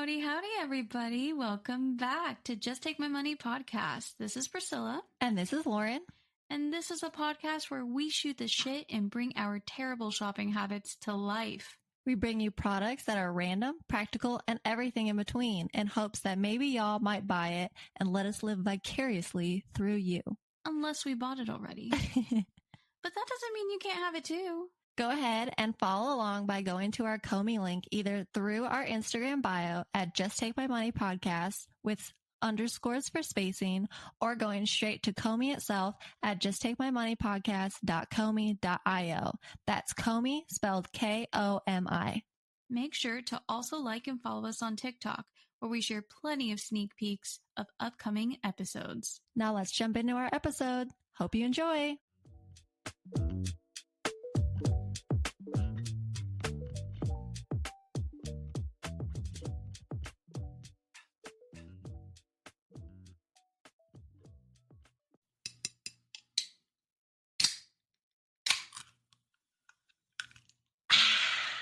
Howdy, everybody. Welcome back to Just Take My Money podcast. This is Priscilla. And this is Loren. And this is a podcast where we shoot the shit and bring our terrible shopping habits to life. We bring you products that are random, practical, and everything in between in hopes that maybe y'all might buy it and let us live vicariously through you. Unless we bought it already. But that doesn't mean you can't have it too. Go ahead and follow along by going to our Komi link either through our Instagram bio at Just Take My Money Podcast with underscores for spacing, or going straight to Komi itself at justtakemymoneypodcast.komi.io. That's Komi, spelled Komi. Make sure to also like and follow us on TikTok, where we share plenty of sneak peeks of upcoming episodes. Now let's jump into our episode. Hope you enjoy.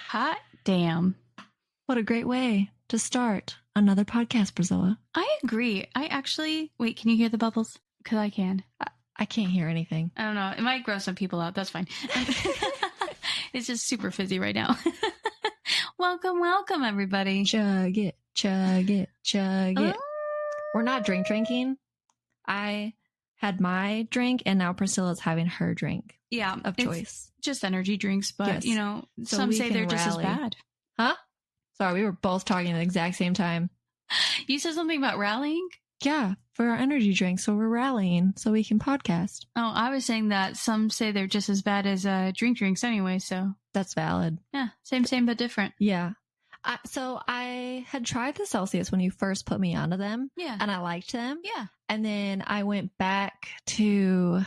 Hot damn. What a great way to start another podcast, Priscilla. I agree. Wait, can you hear the bubbles? Because I can. I can't hear anything. I don't know. It might gross some people out. That's fine. It's just super fizzy right now. Welcome, everybody. Chug it. We're not drinking. I had my drink, and now Priscilla's having her drink. Yeah, of choice. Just energy drinks, but yes. You know, so some say they're just as bad. Huh? Sorry, we were both talking at the exact same time. You said something about rallying? Yeah, for our energy drinks, so we're rallying so we can podcast. Oh, I was saying that some say they're just as bad as drinks anyway, so. That's valid. Yeah, same but different. Yeah. So I had tried the Celsius when you first put me onto them. Yeah. And I liked them. Yeah. And then I went back to,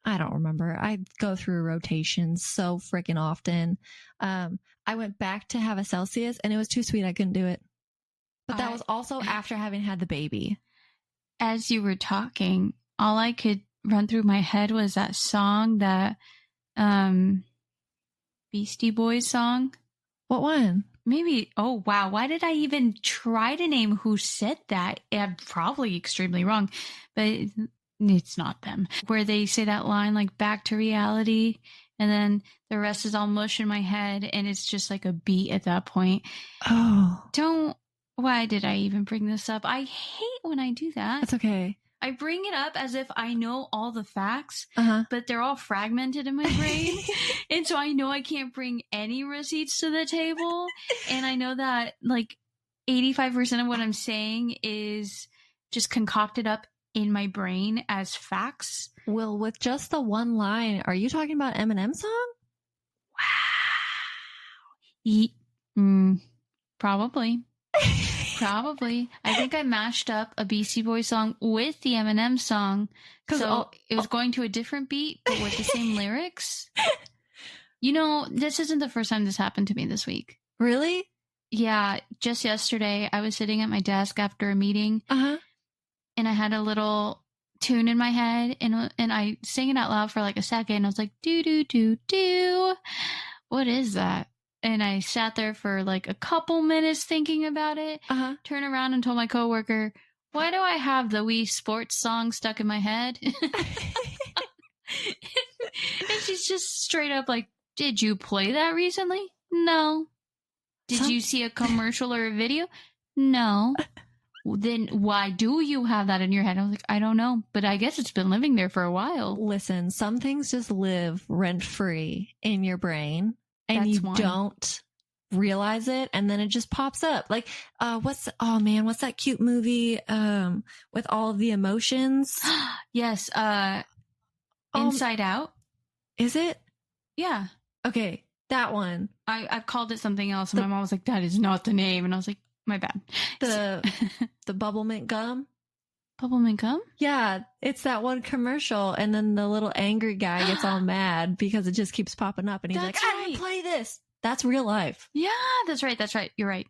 I don't remember. I go through rotations so freaking often. I went back to have a Celsius and it was too sweet. I couldn't do it. But that was also after having had the baby. As you were talking, all I could run through my head was that song, that Beastie Boys song. What one? Maybe, oh wow, why did I even try to name who said that? I'm probably extremely wrong, but it's not them. Where they say that line like back to reality, and then the rest is all mush in my head, and it's just like a beat at that point. Oh. Why did I even bring this up? I hate when I do that. That's okay. I bring it up as if I know all the facts, but they're all fragmented in my brain. And so I know I can't bring any receipts to the table. And I know that like 85% of what I'm saying is just concocted up in my brain as facts. Well, with just the one line, are you talking about Eminem's song? Wow. Probably. Probably. I think I mashed up a Beastie Boys song with the Eminem song. So it was going to a different beat, but with the same lyrics. You know, this isn't the first time this happened to me this week. Really? Yeah. Just yesterday, I was sitting at my desk after a meeting. And I had a little tune in my head, and I sang it out loud for like a second. I was like, do, do, do, do. What is that? And I sat there for like a couple minutes thinking about it. Turned around and told my coworker, why do I have the Wii Sports song stuck in my head? And she's just straight up like, did you play that recently? No. Did you see a commercial or a video? No. Then why do you have that in your head? I was like, I don't know, but I guess it's been living there for a while. Listen, some things just live rent free in your brain. And you don't realize it, and then it just pops up. Like, what's that cute movie with all of the emotions? Yes, Inside Out. Is it? Yeah. Okay, that one. I've called it something else, and my mom was like, that is not the name. And I was like, my bad. The Bubble Mint Gum? Bubble Mint Gum? Yeah, it's that one commercial, and then the little angry guy gets all mad because it just keeps popping up, and he's like, I didn't play this. That's real life. Yeah, that's right. You're right.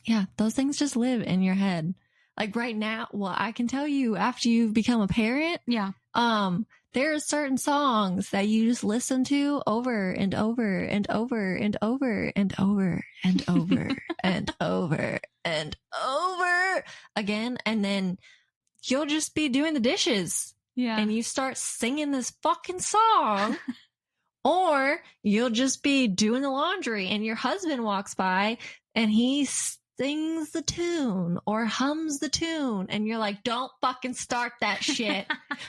Yeah, those things just live in your head. Like right now, well, I can tell you after you've become a parent, there are certain songs that you just listen to over and over and over and over and over and over and over again, and then you'll just be doing the dishes. Yeah. And you start singing this fucking song. Or you'll just be doing the laundry and your husband walks by and he sings the tune or hums the tune. And you're like, don't fucking start that shit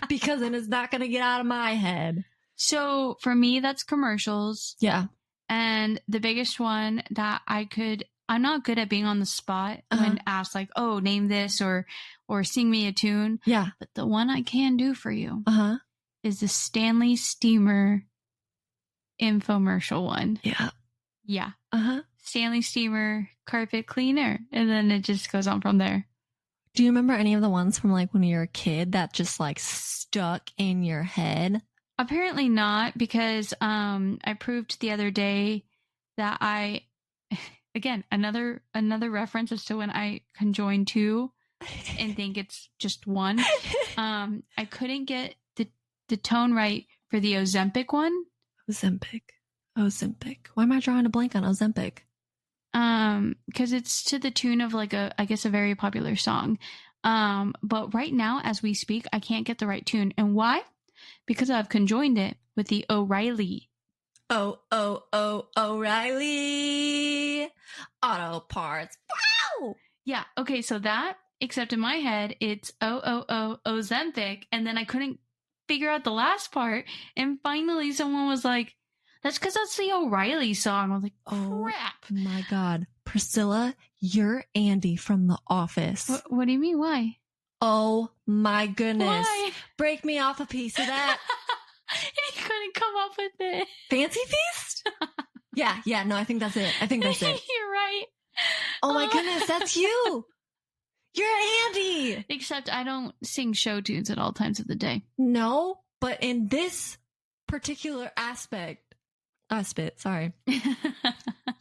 because then it's not going to get out of my head. So for me, that's commercials. Yeah. And the biggest one that I'm not good at being on the spot when asked like, oh, name this or sing me a tune. Yeah. But the one I can do for you is the Stanley Steamer infomercial one. Yeah. Yeah. Stanley Steamer carpet cleaner. And then it just goes on from there. Do you remember any of the ones from like when you were a kid that just like stuck in your head? Apparently not, because I proved the other day that again, another reference as to when I conjoin two and think it's just one. I couldn't get the tone right for the Ozempic one. Ozempic. Why am I drawing a blank on Ozempic? Because it's to the tune of like I guess a very popular song. But right now, as we speak, I can't get the right tune. And why? Because I've conjoined it with the O'Reilly. O'Reilly Auto Parts. Wow! Yeah, okay, so that, except in my head, it's Ozempic, and then I couldn't figure out the last part, and finally someone was like, that's because that's the O'Reilly song. I was like, crap. Oh my God. Priscilla, you're Andy from The Office. What do you mean? Why? Oh my goodness. Why? Break me off a piece of that. He couldn't come up with it. Fancy Feast? Yeah, no, I think that's it. You're right. Oh my goodness, that's you. You're Andy. Except I don't sing show tunes at all times of the day. No, but in this particular aspect, sorry.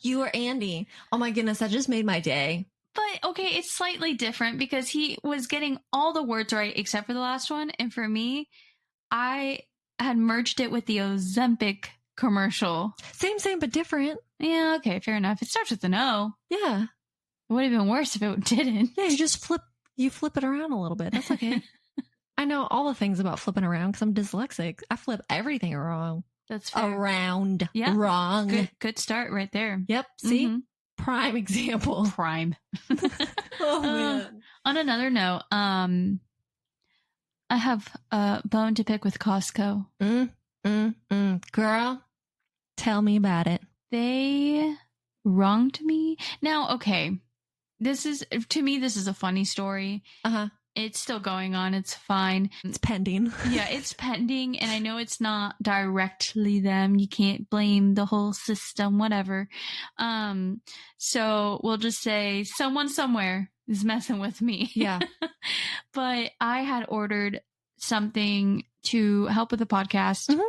You are Andy. Oh my goodness, that just made my day. But okay, it's slightly different because he was getting all the words right except for the last one. And for me, I had merged it with the Ozempic commercial. Same, but different. Yeah, okay, fair enough. It starts with an O. Yeah. It would have been worse if it didn't. Yeah, you flip it around a little bit. That's okay. I know all the things about flipping around because I'm dyslexic. I flip everything wrong. That's fair. Around. Yeah. Wrong. Good start right there. Yep. See? Mm-hmm. Prime example. Prime. Oh, man. On another note, I have a bone to pick with Costco. Girl, tell me about it. They wronged me. Now, okay. This is a funny story. It's still going on. It's fine. It's pending. Yeah, it's pending. And I know it's not directly them. You can't blame the whole system, whatever. So we'll just say someone somewhere is messing with me. Yeah. But I had ordered something to help with the podcast.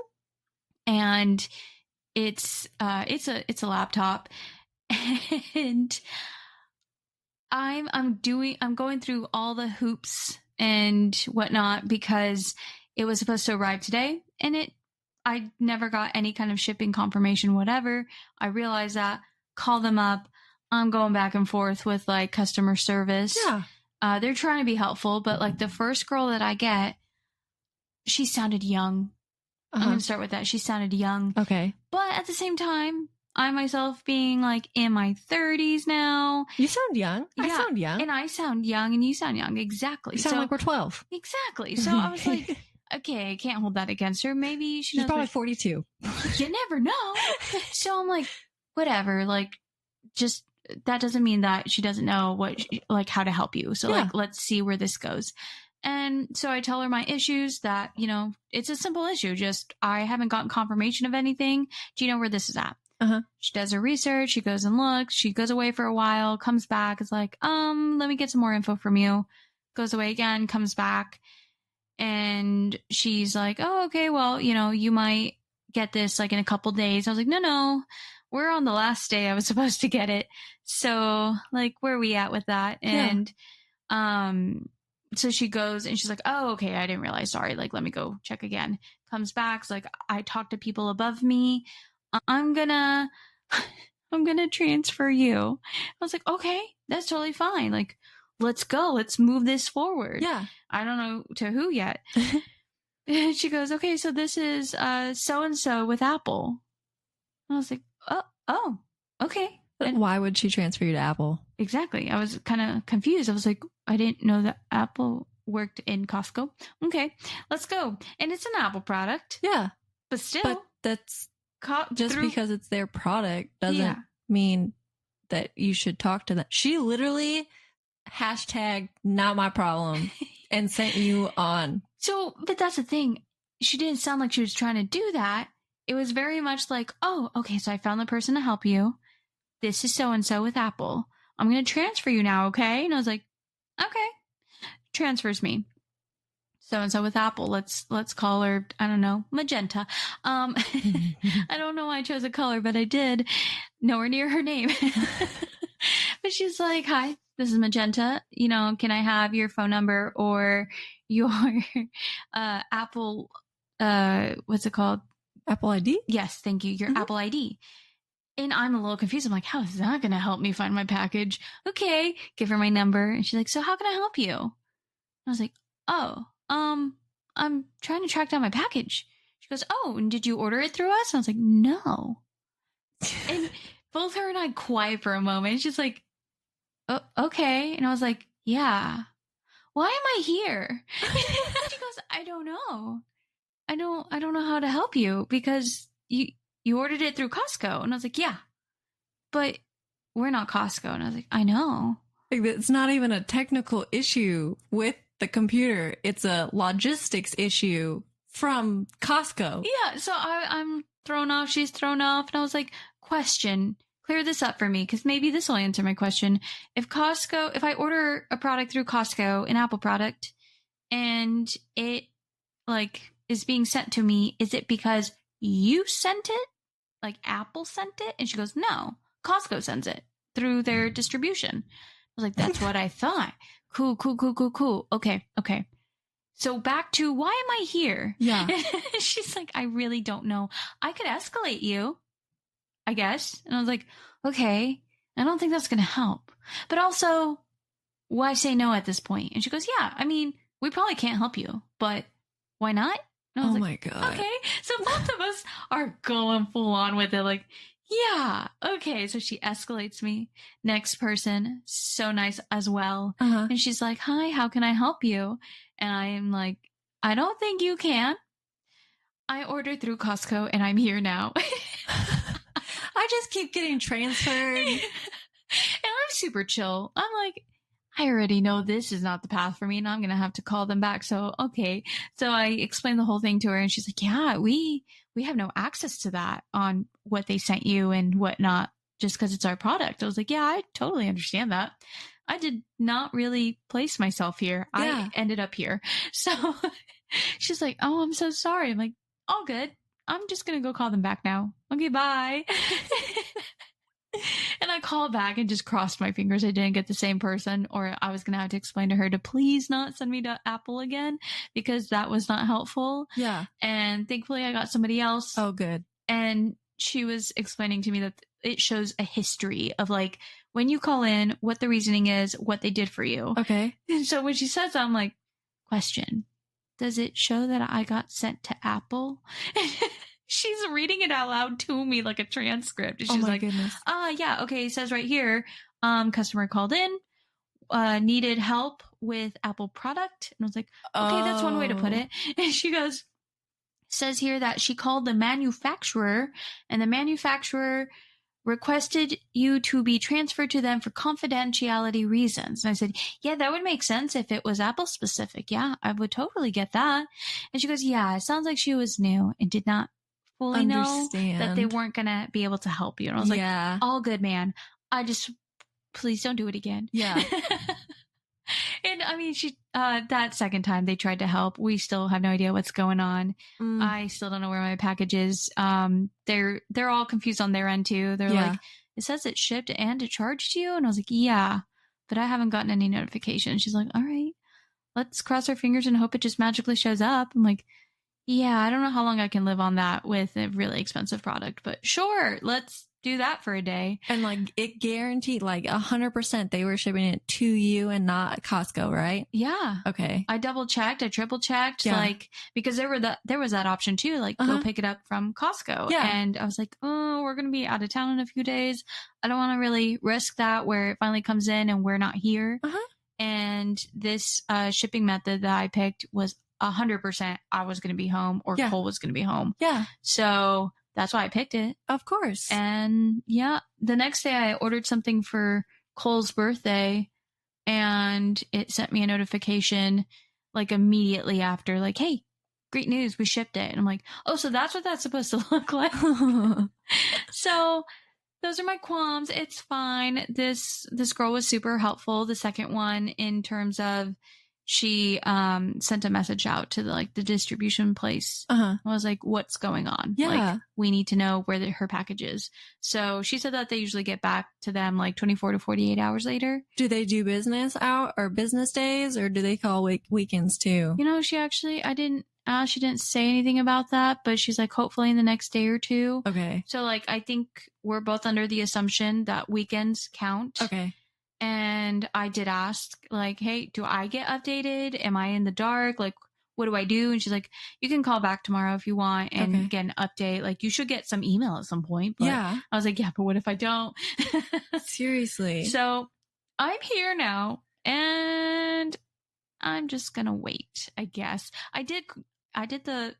And it's a laptop. And I'm going through all the hoops and whatnot because it was supposed to arrive today and I never got any kind of shipping confirmation, whatever. I realized that, call them up. I'm going back and forth with like customer service. Yeah. They're trying to be helpful, but like the first girl that I get, she sounded young. I'm going to start with that. She sounded young. Okay. But at the same time, I myself being like in my 30s now. You sound young. Yeah, I sound young. And I sound young and you sound young. Exactly. You sound like we're 12. Exactly. So I was like, okay, I can't hold that against her. Maybe she's probably 42. You never know. So I'm like, whatever. Like, just that doesn't mean that she doesn't know like how to help you. So like, let's see where this goes. And so I tell her my issues that, it's a simple issue. Just I haven't gotten confirmation of anything. Do you know where this is at? She does her research. She goes and looks. She goes away for a while, comes back. Is like, let me get some more info from you. Goes away again, comes back. And she's like, oh, okay, well, you might get this like in a couple days. I was like, no, we're on the last day I was supposed to get it. So like, where are we at with that? And, so she goes and she's like, oh, okay, I didn't realize. Sorry. Like, let me go check again. Comes back. It's like, I talked to people above me. I'm gonna transfer you. I was like, okay, that's totally fine. Like, let's go. Let's move this forward. Yeah. I don't know to who yet. And she goes, okay, so this is so-and-so with Apple. And I was like, oh, okay. But why would she transfer you to Apple? Exactly. I was kind of confused. I was like, I didn't know that Apple worked in Costco. Okay, let's go. And it's an Apple product. Yeah. But still. But that's because it's their product doesn't mean that you should talk to them. She literally hashtag not my problem and sent you on. So, but that's the thing. She didn't sound like she was trying to do that. It was very much like, oh, okay, so I found the person to help you. This is so-and-so with Apple. I'm going to transfer you now, okay? And I was like, okay. Transfers me. So-and-so with Apple. Let's call her, I don't know, Magenta. I don't know why I chose a color, but I did. Nowhere near her name. But she's like, hi, this is Magenta. You know, can I have your phone number or your Apple, what's it called? Apple ID? Yes, thank you. Your Apple ID. And I'm a little confused. I'm like, how is that going to help me find my package? Okay. Give her my number. And she's like, so how can I help you? I was like, oh, I'm trying to track down my package. She goes, oh, and did you order it through us? And I was like, no. And both her and I quiet for a moment. She's like, oh, okay. And I was like, yeah. Why am I here? She goes, I don't know. I don't know how to help you because you ordered it through Costco. And I was like, yeah, but we're not Costco. And I was like, I know. It's not even a technical issue with the computer. It's a logistics issue from Costco. Yeah. So I'm thrown off. She's thrown off. And I was like, question, clear this up for me. Cause maybe this will answer my question. If I order a product through Costco, an Apple product, and it is being sent to me, is it because you sent it? Like Apple sent it? And she goes, no, Costco sends it through their distribution. I was like, that's what I thought. Cool. Okay. So back to why am I here? Yeah. She's like, I really don't know. I could escalate you, I guess. And I was like, okay, I don't think that's going to help. But also, why say no at this point? And she goes, yeah, I mean, we probably can't help you, but why not? Oh my God. Okay. So both of us are going full on with it. Like, yeah. Okay. So she escalates me. Next person. So nice as well. And she's like, hi, how can I help you? And I am like, I don't think you can. I ordered through Costco and I'm here now. I just keep getting transferred. And I'm super chill. I'm like, I already know this is not the path for me and I'm going to have to call them back. So, okay. So I explained the whole thing to her and she's like, yeah, we have no access to that on what they sent you and whatnot, just because it's our product. I was like, yeah, I totally understand that. I did not really place myself here. Yeah. I ended up here. So she's like, oh, I'm so sorry. I'm like, all good. I'm just going to go call them back now. Okay, bye. And I called back and just crossed my fingers I didn't get the same person, or I was going to have to explain to her to please not send me to Apple again because that was not helpful. Yeah. And thankfully I got somebody else. Oh, good. And she was explaining to me that it shows a history of like when you call in, what the reasoning is, what they did for you. Okay. And so when she says that, I'm like, question, does it show that I got sent to Apple? She's reading it out loud to me like a transcript. And she's like, goodness. Yeah, okay. It says right here, customer called in, needed help with Apple product. And I was like, okay, that's one way to put it. And she goes, says here that she called the manufacturer and the manufacturer requested you to be transferred to them for confidentiality reasons. And I said, yeah, that would make sense if it was Apple specific. Yeah, I would totally get that. And she goes, yeah, it sounds like she was new and did not fully know that they weren't going to be able to help you. And I was like, all good, man. Please don't do it again. Yeah. And I mean, that second time they tried to help, we still have no idea what's going on. I still don't know where my package is. They're all confused on their end too. They're like, it says it shipped and it charged you. And I was like, yeah, but I haven't gotten any notification. She's like, all right, let's cross our fingers and hope it just magically shows up. I'm like, yeah, I don't know how long I can live on that with a really expensive product, but sure, let's do that for a day. And like it guaranteed like 100% they were shipping it to you and not Costco, right? Yeah. Okay. I double checked. I triple checked. Like, because there was that option too, like go pick it up from Costco. Yeah. And I was like, oh, we're going to be out of town in a few days. I don't want to really risk that where it finally comes in and we're not here. And this shipping method that I picked was 100% I was going to be home or Cole was going to be home. Yeah. So that's why I picked it. Of course. And yeah, the next day I ordered something for Cole's birthday and it sent me a notification like immediately after, like, hey, great news, we shipped it. And I'm like, oh, so that's what that's supposed to look like. So those are my qualms. It's fine. This girl was super helpful. The second one, in terms of, she sent a message out to the distribution place. I was like, what's going on? Yeah. Like, we need to know where her package is. So she said that they usually get back to them like 24 to 48 hours later. Do they do business out or business days, or do they call weekends too? You know, she didn't say anything about that, but she's like, hopefully in the next day or two. Okay. So like, I think we're both under the assumption that weekends count. Okay. And I did ask, like, hey, do I get updated? Am I in the dark? Like, what do I do? And she's like, you can call back tomorrow if you want and get an update. Like, you should get some email at some point. But I was like, yeah, but what if I don't? Seriously. So I'm here now and I'm just going to wait, I guess. I did the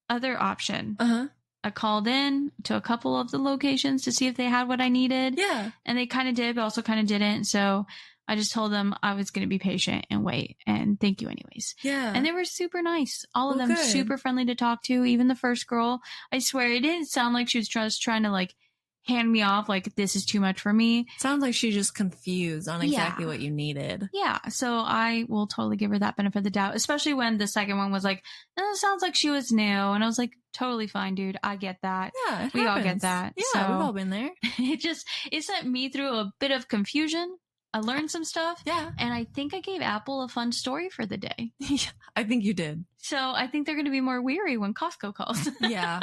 other option. I called in to a couple of the locations to see if they had what I needed. Yeah. And they kind of did, but also kind of didn't. So I just told them I was going to be patient and wait. And thank you anyways. Yeah. And they were super nice. All of them super friendly to talk to. Even the first girl, I swear, it didn't sound like she was just trying to like hand me off like this is too much for me. Sounds like she's just confused on exactly what you needed. Yeah. So I will totally give her that benefit of the doubt, especially when the second one was like, oh, it sounds like she was new. And I was like, totally fine, dude. I get that. Yeah. We all get that. Yeah. So we've all been there. It sent me through a bit of confusion. I learned some stuff. Yeah. And I think I gave Apple a fun story for the day. Yeah, I think you did. So I think they're going to be more weary when Costco calls. Yeah.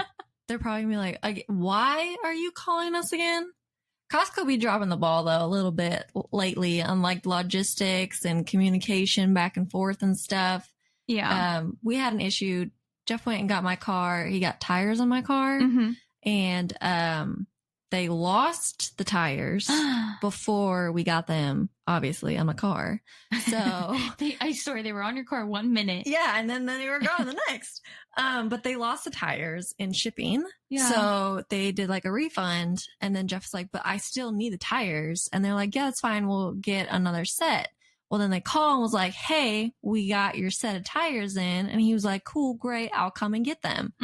They're probably going to be like, why are you calling us again? Costco be dropping the ball, though, a little bit lately on like logistics and communication back and forth and stuff. Yeah. We had an issue. Jeff went and got my car. He got tires on my car. And they lost the tires before we got them, obviously, on my car. So I swear they were on your car 1 minute. Yeah, and then they were gone the next. But they lost the tires in shipping. Yeah. So they did like a refund. And then Jeff's like, but I still need the tires. And they're like, yeah, it's fine. We'll get another set. Well, then they call and was like, hey, we got your set of tires in. And he was like, cool, great. I'll come and get them.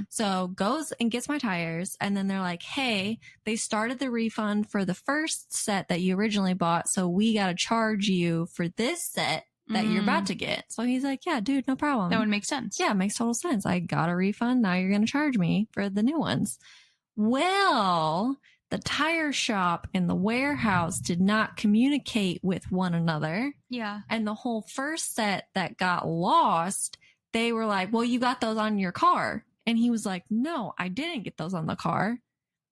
So goes and gets my tires. And then they're like, hey, they started the refund for the first set that you originally bought. So we got to charge you for this set that you're about to get. So he's like, yeah, dude, no problem. That would make sense. Yeah, it makes total sense. I got a refund. Now you're going to charge me for the new ones. Well, the tire shop and the warehouse did not communicate with one another. Yeah. And the whole first set that got lost, they were like, well, you got those on your car. And he was like, no, I didn't get those on the car.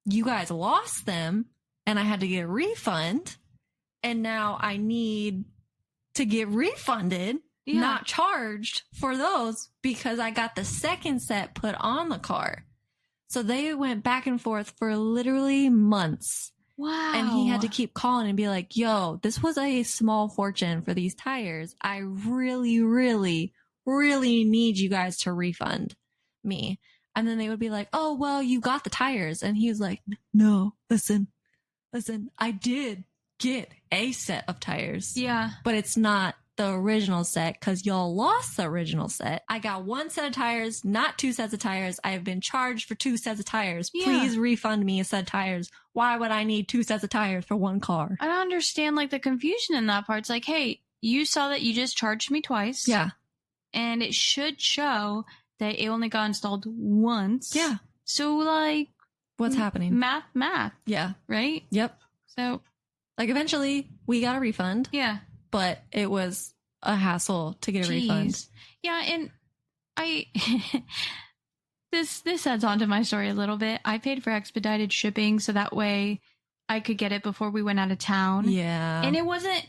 You guys lost them and I had to get a refund. And now I need to get refunded, not charged for those because I got the second set put on the car. So they went back and forth for literally months. Wow. And he had to keep calling and be like, yo, this was a small fortune for these tires. I really, really, really need you guys to refund me. And then they would be like, oh, well, you got the tires. And he was like, no, listen, I did get a set of tires. Yeah. But it's not the original set because y'all lost the original set. I got one set of tires, not two sets of tires. I have been charged for two sets of tires. Yeah. Please refund me a set of tires. Why would I need two sets of tires for one car? I don't understand like the confusion in that part. It's like, hey, you saw that you just charged me twice. Yeah. And it should show that it only got installed once. Yeah. So like, what's happening? Math. Yeah. Right? Yep. So like eventually we got a refund. Yeah. But it was a hassle to get a refund. Yeah, and this adds on to my story a little bit. I paid for expedited shipping so that way I could get it before we went out of town. Yeah. And it wasn't,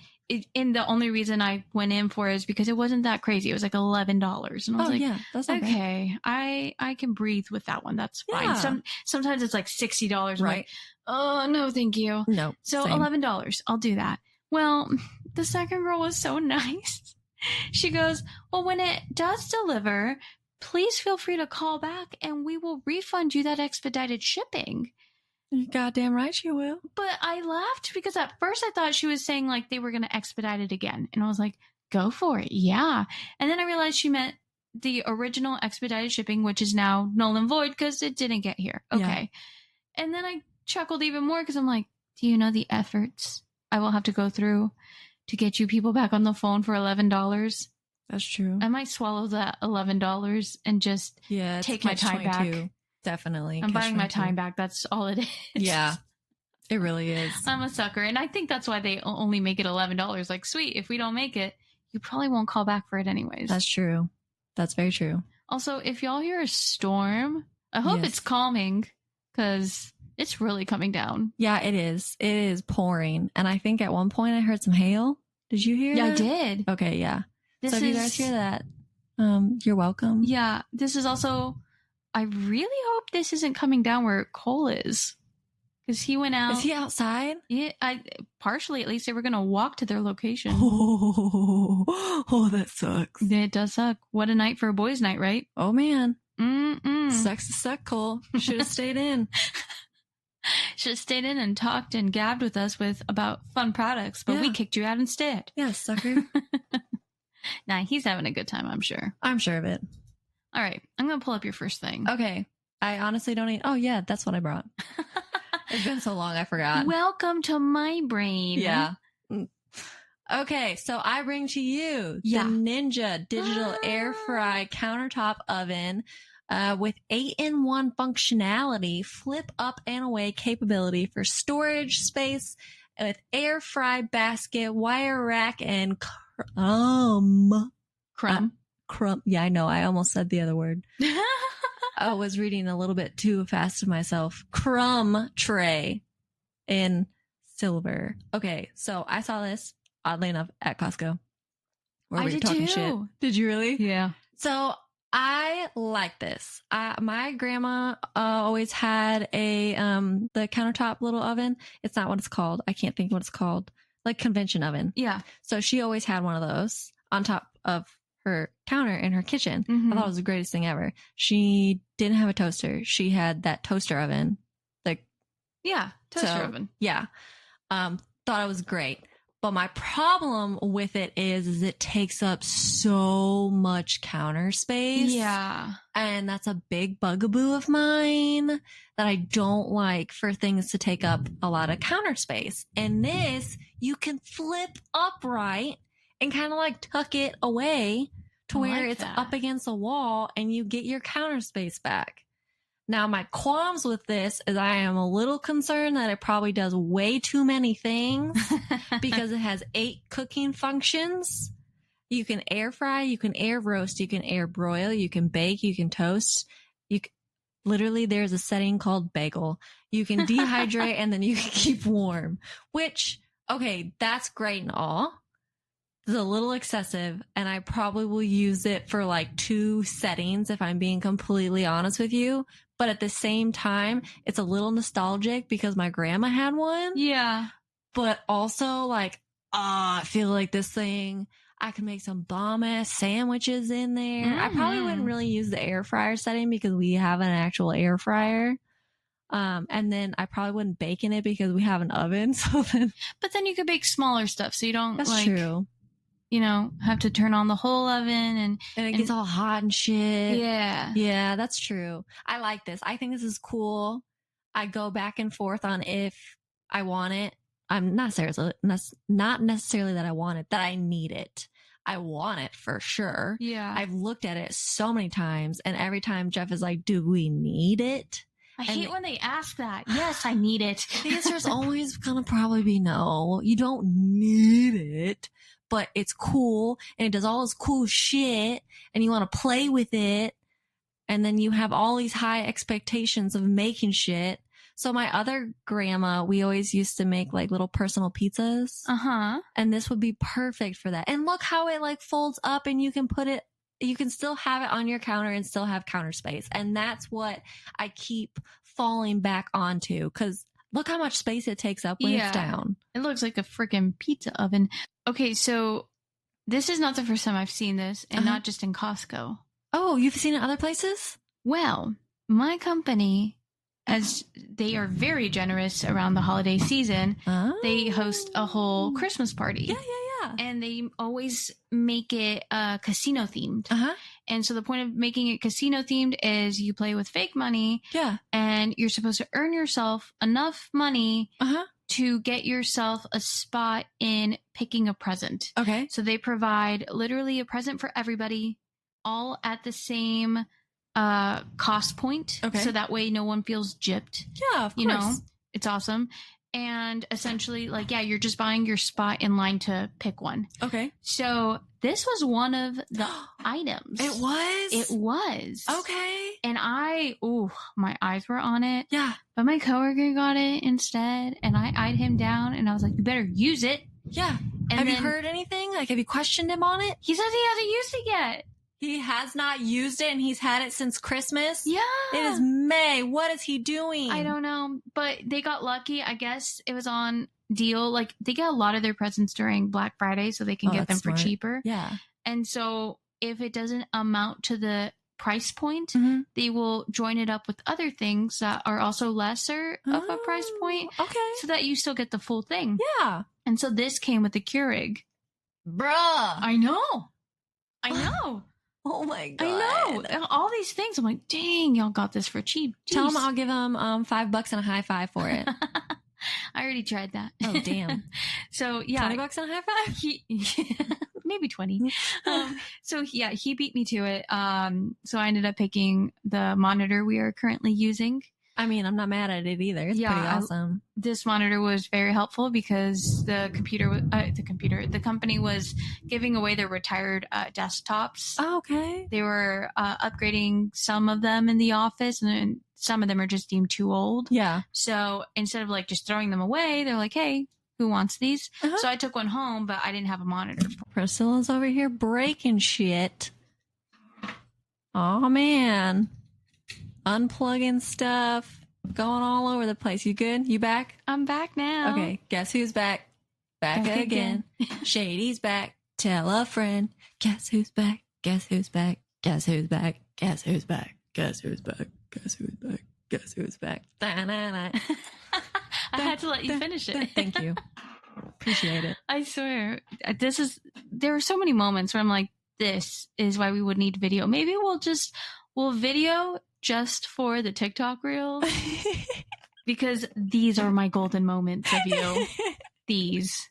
and the only reason I went in for it is because it wasn't that crazy. It was like $11. And I was like, yeah, that's not okay, I can breathe with that one. That's fine. Yeah. Sometimes it's like $60. I'm Right. like, oh, no, thank you. No. So same. $11. I'll do that. Well, the second girl was so nice. She goes, well, when it does deliver, please feel free to call back and we will refund you that expedited shipping. You're goddamn right you will. But I laughed because at first I thought she was saying like they were going to expedite it again. And I was like, go for it. Yeah. And then I realized she meant the original expedited shipping, which is now null and void because it didn't get here. Okay. Yeah. And then I chuckled even more because I'm like, do you know the efforts I will have to go through to get you people back on the phone for $11? That's true. I might swallow that $11 and just take my time back. Definitely. I'm buying my time back. That's all it is. Yeah, it really is. I'm a sucker. And I think that's why they only make it $11. Like, sweet, if we don't make it, you probably won't call back for it anyways. That's true. That's very true. Also, if y'all hear a storm, I hope it's calming because it's really coming down. Yeah, it is. It is pouring. And I think at one point I heard some hail. Did you hear that? I did. Okay, yeah. So if you guys hear that, you're welcome. Yeah, this is also... I really hope this isn't coming down where Cole is. Because he went out. Is he outside? Yeah, partially at least. They were going to walk to their location. Oh, that sucks. It does suck. What a night for a boys' night, right? Oh, man. Mm-mm. Sucks to suck, Cole. Should have stayed in. Should have stayed in and talked and gabbed with us about fun products, but we kicked you out instead. Yeah, sucker. Nah, he's having a good time, I'm sure. I'm sure of it. All right, I'm going to pull up your first thing. Okay. I honestly don't oh, yeah, that's what I brought. It's been so long, I forgot. Welcome to my brain. Yeah. Okay, so I bring to you the Ninja Digital Air Fry Countertop Oven with 8-in-1 functionality, flip up and away capability for storage space with air fry basket, wire rack, and crumb. Yeah, I know. I almost said the other word. I was reading a little bit too fast to myself. Crumb tray in silver. Okay, so I saw this, oddly enough, at Costco. I did too. Shit. Did you really? Yeah. So I like this. My grandma always had the countertop little oven. It's not what it's called. I can't think what it's called. Like convention oven. Yeah. So she always had one of those on top of her counter in her kitchen. Mm-hmm. I thought it was the greatest thing ever. She didn't have a toaster. She had that toaster oven. Toaster oven. Yeah. Thought it was great. But my problem with it is it takes up so much counter space. Yeah. And that's a big bugaboo of mine that I don't like, for things to take up a lot of counter space. And this, you can flip upright and kind of like tuck it away to where it's up against the wall and you get your counter space back. Now, my qualms with this is I am a little concerned that it probably does way too many things because it has 8 cooking functions. You can air fry, you can air roast, you can air broil, you can bake, you can toast. Literally, there's a setting called bagel. You can dehydrate and then you can keep warm, which, okay, that's great and all. It's a little excessive, and I probably will use it for like 2 settings if I'm being completely honest with you. But at the same time, it's a little nostalgic because my grandma had one. Yeah. But also like, I feel like this thing, I can make some bomb-ass sandwiches in there. Mm-hmm. I probably wouldn't really use the air fryer setting because we have an actual air fryer. And then I probably wouldn't bake in it because we have an oven. But then you could bake smaller stuff, so you don't true. Have to turn on the whole oven and it gets all hot and shit. Yeah. Yeah, that's true. I like this. I think this is cool. I go back and forth on if I want it. I'm not necessarily that I want it, that I need it. I want it for sure. Yeah. I've looked at it so many times, and every time Jeff is like, do we need it? I hate when they ask that. Yes, I need it. The answer's always gonna probably be no. You don't need it. But it's cool and it does all this cool shit and you want to play with it. And then you have all these high expectations of making shit. So my other grandma, we always used to make like little personal pizzas. And this would be perfect for that. And look how it like folds up and you can put it, you can still have it on your counter and still have counter space. And that's what I keep falling back onto, because look how much space it takes up when it's down. It looks like a freaking pizza oven. Okay, so this is not the first time I've seen this, and not just in Costco. Oh, you've seen it other places? Well, my company, as they are very generous around the holiday season, they host a whole Christmas party. Yeah. And they always make it casino themed. And so the point of making it casino themed is you play with fake money. Yeah. And you're supposed to earn yourself enough money to get yourself a spot in picking a present. Okay. So they provide literally a present for everybody, all at the same cost point. Okay. So that way no one feels gypped. Yeah, of course. You know, it's awesome. And essentially, like, yeah, you're just buying your spot in line to pick one. Okay. So this was one of the items. It was? It was. Okay. And my eyes were on it. Yeah. But my coworker got it instead. And I eyed him down and I was like, you better use it. Yeah. And have you heard anything? Like, have you questioned him on it? He says he hasn't used it yet. He has not used it and he's had it since Christmas? Yeah. It is May. What is he doing? I don't know. But they got lucky. I guess it was on deal. Like, they get a lot of their presents during Black Friday so they can get them for cheaper. Yeah. And so if it doesn't amount to the price point, they will join it up with other things that are also lesser of a price point. Okay. So that you still get the full thing. Yeah. And so this came with the Keurig. Bruh. I know. Oh my God. I know. All these things. I'm like, dang, y'all got this for cheap. Jeez. Tell him I'll give him $5 and a high five for it. I already tried that. Oh, damn. So, yeah. $20 and a high five? Maybe 20. So, yeah, he beat me to it. So I ended up picking the monitor we are currently using. I mean, I'm not mad at it either. It's pretty awesome. This monitor was very helpful because the company was giving away their retired desktops. Oh, okay. They were upgrading some of them in the office, and then some of them are just deemed too old. Yeah. So instead of like just throwing them away, they're like, hey, who wants these? So I took one home, but I didn't have a monitor. Priscilla's over here breaking shit. Oh, man. Unplugging stuff, going all over the place. You good? You back? I'm back now. Okay, guess who's back? Back again. Shady's back. Tell a friend. Guess who's back? Guess who's back? Guess who's back? Guess who's back? Guess who's back? Guess who's back? Guess who's back? Da-na-na. I had to let you finish it. Thank you. Appreciate it. I swear. There are so many moments where I'm like, this is why we would need video. Maybe we'll video just for the TikTok reels, because these are my golden moments of you. These.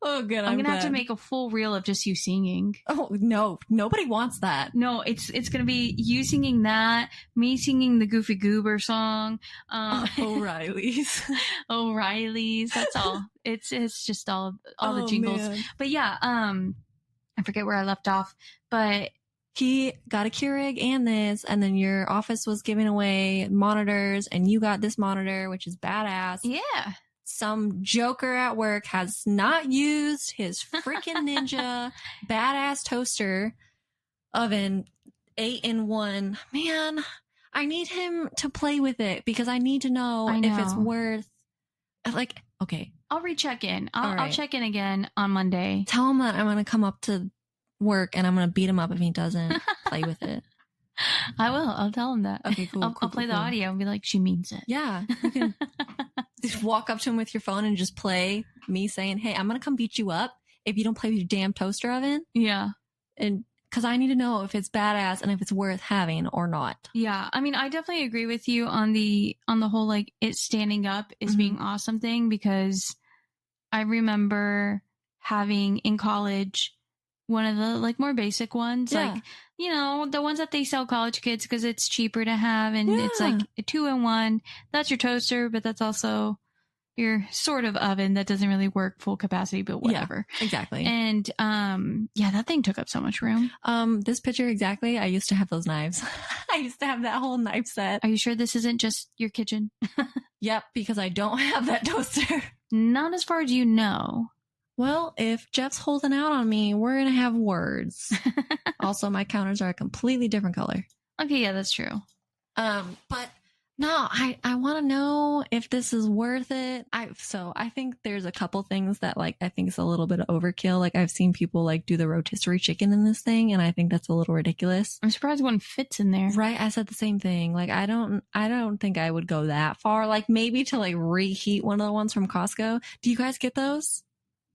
Oh, good. I'm gonna have to make a full reel of just you singing. Oh no, nobody wants that. No, it's gonna be you singing that, me singing the Goofy Goober song. O'Reilly's. O'Reilly's. That's all. It's just all the jingles. Man. But yeah, I forget where I left off, but. He got a Keurig and this, and then your office was giving away monitors, and you got this monitor, which is badass. Yeah. Some joker at work has not used his freaking Ninja badass toaster oven 8-in-1. Man, I need him to play with it because I need to know if it's worth, like, okay. I'll recheck in. I'll check in again on Monday. Tell him that I'm going to come up to work and I'm gonna beat him up if he doesn't play with it. I will. I'll tell him that. Okay, cool. I'll play the audio and be like, she means it. Yeah. You can just walk up to him with your phone and just play me saying, hey, I'm gonna come beat you up if you don't play with your damn toaster oven. Yeah. And because I need to know if it's badass and if it's worth having or not. Yeah. I mean, I definitely agree with you on the whole, like, it standing up is being awesome thing, because I remember having in college one of the like more basic ones, like, you know, the ones that they sell college kids because it's cheaper to have, and it's like a 2-in-1. That's your toaster, but that's also your sort of oven that doesn't really work full capacity, but whatever. Yeah, exactly. And that thing took up so much room. This picture exactly. I used to have those knives. I used to have that whole knife set. Are you sure this isn't just your kitchen? Yep, because I don't have that toaster. Not as far as you know. Well, if Jeff's holding out on me, we're going to have words. Also, my counters are a completely different color. Okay, yeah, that's true. But no, I want to know if this is worth it. I think there's a couple things that like, I think it's a little bit of overkill. Like I've seen people like do the rotisserie chicken in this thing. And I think that's a little ridiculous. I'm surprised one fits in there. Right. I said the same thing. Like, I don't think I would go that far. Like maybe to like reheat one of the ones from Costco. Do you guys get those?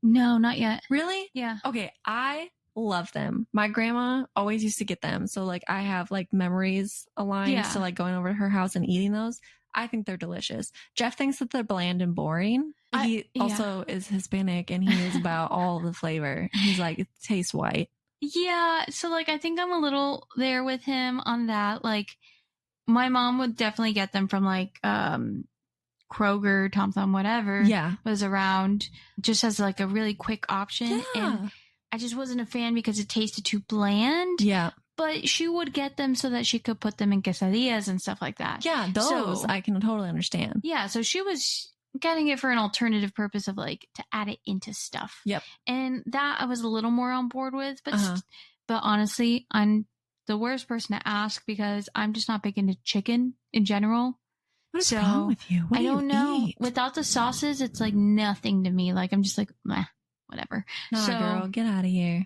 No, not yet. Really? Yeah. Okay. I love them. My grandma always used to get them. So like I have like memories aligned to like going over to her house and eating those. I think they're delicious. Jeff thinks that they're bland and boring. He also is Hispanic and he is about all the flavor. He's like, it tastes white. Yeah. So like, I think I'm a little there with him on that. Like my mom would definitely get them from like, Kroger, Tom Thumb, whatever was around just as like a really quick option. And I just wasn't a fan because it tasted too bland. Yeah. But she would get them so that she could put them in quesadillas and stuff like that. Yeah, those I can totally understand. Yeah, so she was getting it for an alternative purpose of like to add it into stuff. Yep. And that I was a little more on board with. But honestly, I'm the worst person to ask because I'm just not big into chicken in general. What is wrong with you? What do you don't know. eat? Without the sauces, it's like nothing to me. Like I'm just like, meh, whatever. Nah, girl, get out of here.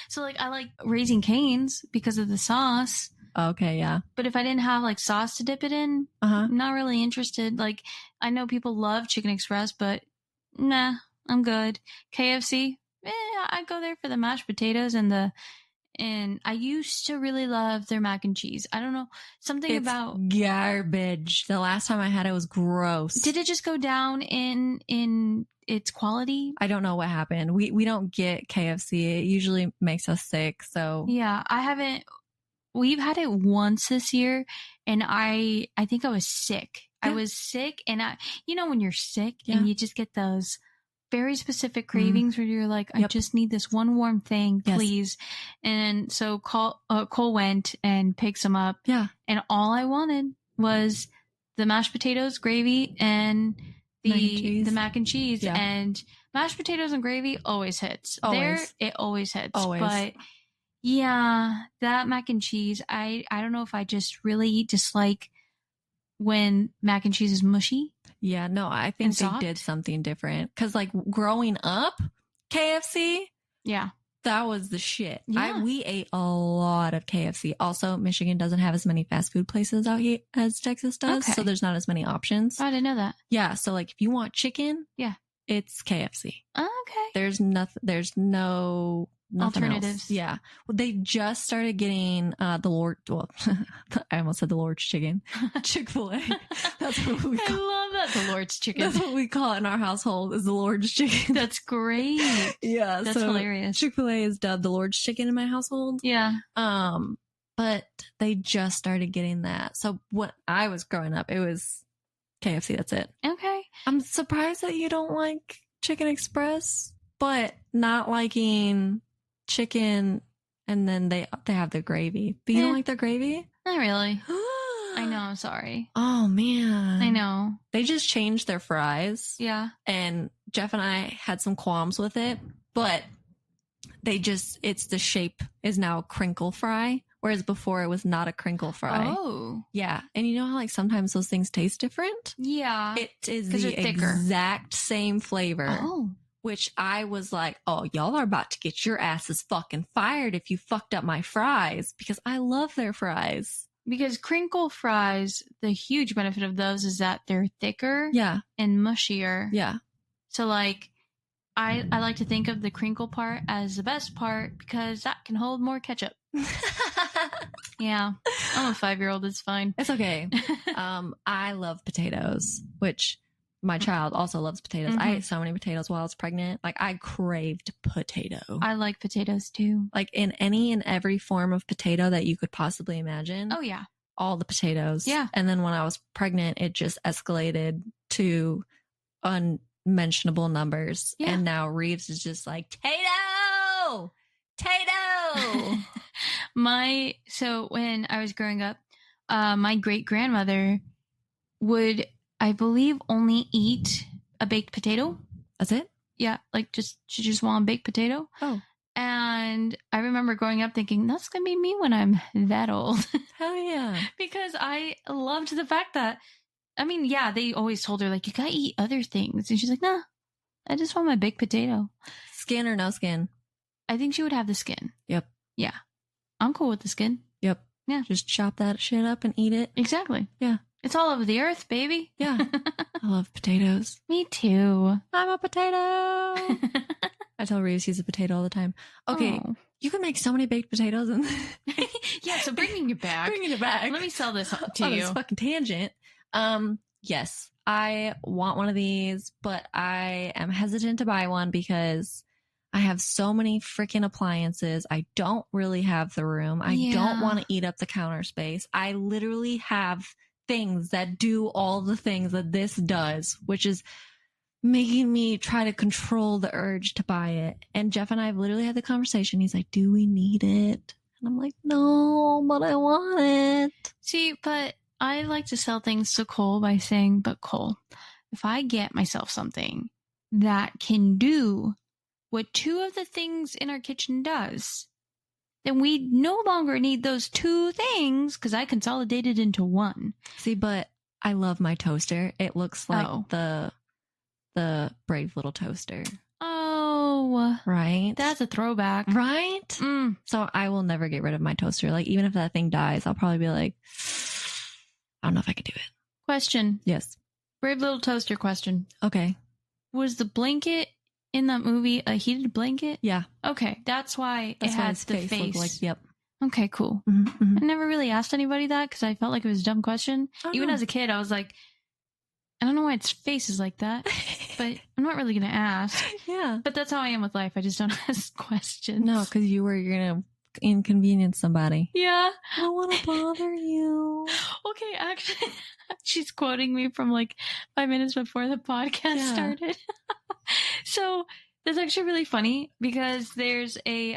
So like I like Raising Cane's because of the sauce. Okay, yeah. But if I didn't have like sauce to dip it in, I'm not really interested. Like I know people love Chicken Express, but nah, I'm good. KFC, I go there for the mashed potatoes and I used to really love their mac and cheese. I don't know. It's about garbage. The last time I had it was gross. Did it just go down in its quality? I don't know what happened. We don't get KFC. It usually makes us sick. So yeah, we've had it once this year and I think I was sick. Yeah. I was sick and when you're sick and you just get those very specific cravings where you're like, I just need this one warm thing, please. Yes. And so Cole went and picked some up. Yeah. And all I wanted was the mashed potatoes, gravy, and the mac and cheese. Yeah. And mashed potatoes and gravy always hits. Always. It always hits. Always. But yeah, that mac and cheese, I don't know if I just really dislike when mac and cheese is mushy. Yeah, no, I think they did something different. Because, like, growing up, KFC, that was the shit. Yeah. We ate a lot of KFC. Also, Michigan doesn't have as many fast food places out here as Texas does, so there's not as many options. Oh, I didn't know that. Yeah, so, like, if you want chicken, it's KFC. Oh, okay. There's no alternatives. Else. Yeah. Well, they just started getting I almost said the Lord's chicken. Chick-fil-A. That's what we call it. I love that, the Lord's chicken. That's what we call it in our household, is the Lord's chicken. That's great. Yeah. That's hilarious. Chick-fil-A is dubbed the Lord's chicken in my household. Yeah. But they just started getting that. So when I was growing up, it was KFC. That's it. Okay. I'm surprised that you don't like Chicken Express, but not liking chicken, and then they have their gravy. But you don't like their gravy? Not really. I know, I'm sorry. Oh, man. I know. They just changed their fries. Yeah. And Jeff and I had some qualms with it, but it's the shape is now a crinkle fry, whereas before it was not a crinkle fry. Oh. Yeah. And you know how like sometimes those things taste different? Yeah. It is the exact same flavor. Oh. Which I was like, oh, y'all are about to get your asses fucking fired if you fucked up my fries, because I love their fries. Because crinkle fries, the huge benefit of those is that they're thicker and mushier. Yeah. So like, I like to think of the crinkle part as the best part because that can hold more ketchup. Yeah. I'm a 5-year-old. It's fine. It's okay. I love potatoes, which... My child also loves potatoes. Mm-hmm. I ate so many potatoes while I was pregnant. Like, I craved potato. I like potatoes, too. Like, in any and every form of potato that you could possibly imagine. Oh, yeah. All the potatoes. Yeah. And then when I was pregnant, it just escalated to unmentionable numbers. Yeah. And now Reeves is just like, Tato! So when I was growing up, my great grandmother would, I believe, only eat a baked potato. That's it? Yeah, like she just want a baked potato. Oh. And I remember growing up thinking, that's going to be me when I'm that old. Hell yeah. Because I loved the fact that, I mean, yeah, they always told her, like, you got to eat other things. And she's like, nah, I just want my baked potato. Skin or no skin? I think she would have the skin. Yep. Yeah. I'm cool with the skin. Yep. Yeah. Just chop that shit up and eat it. Exactly. Yeah. It's all over the earth, baby. Yeah. I love potatoes. Me too. I'm a potato. I tell Reeves he's a potato all the time. Okay. Oh. You can make so many baked potatoes. Yeah, so bring in your bag. Bring it back. Let me sell this to on you. this fucking tangent. Yes, I want one of these, but I am hesitant to buy one because I have so many freaking appliances. I don't really have the room. I don't want to eat up the counter space. I literally have things that do all the things that this does, which is making me try to control the urge to buy it. And Jeff and I have literally had the conversation. He's like, do we need it? And I'm like, no, but I want it. See, but I like to sell things to Cole by saying, but Cole, if I get myself something that can do what two of the things in our kitchen does, then we no longer need those two things because I consolidated into one. See, but I love my toaster. It looks like the Brave Little Toaster. Oh. Right? That's a throwback. Right? Mm. So I will never get rid of my toaster. Like, even if that thing dies, I'll probably be like, I don't know if I could do it. Question. Yes. Brave Little Toaster question. Okay. Was the blanket in that movie a heated blanket? Yeah. Okay. That's why it has the face. Looked like, yep. Okay, cool. Mm-hmm, mm-hmm. I never really asked anybody that because I felt like it was a dumb question. Even as a kid, I was like, I don't know why its face is like that, but I'm not really going to ask. Yeah. But that's how I am with life. I just don't ask questions. No, because you're going to inconvenience somebody. Yeah. I don't want to bother you. Okay, actually, she's quoting me from like 5 minutes before the podcast started. So that's actually really funny because there's a,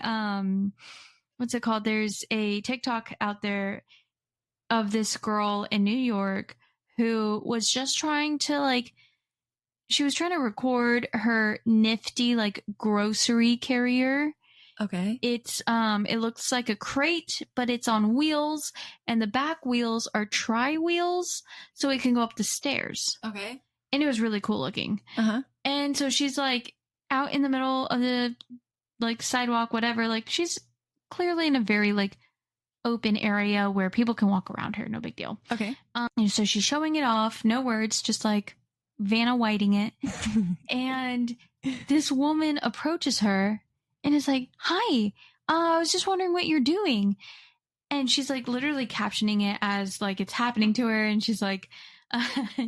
what's it called? There's a TikTok out there of this girl in New York who was just trying to she was trying to record her nifty grocery carrier. Okay. It's it looks like a crate, but it's on wheels, and the back wheels are tri-wheels, so it can go up the stairs. Okay. And it was really cool looking. Uh-huh. And so she's out in the middle of the sidewalk, whatever. She's clearly in a very open area where people can walk around her. No big deal. Okay. And so she's showing it off. No words, just Vanna Whiting it. And this woman approaches her and is like, hi, I was just wondering what you're doing. And she's literally captioning it as it's happening to her. And she's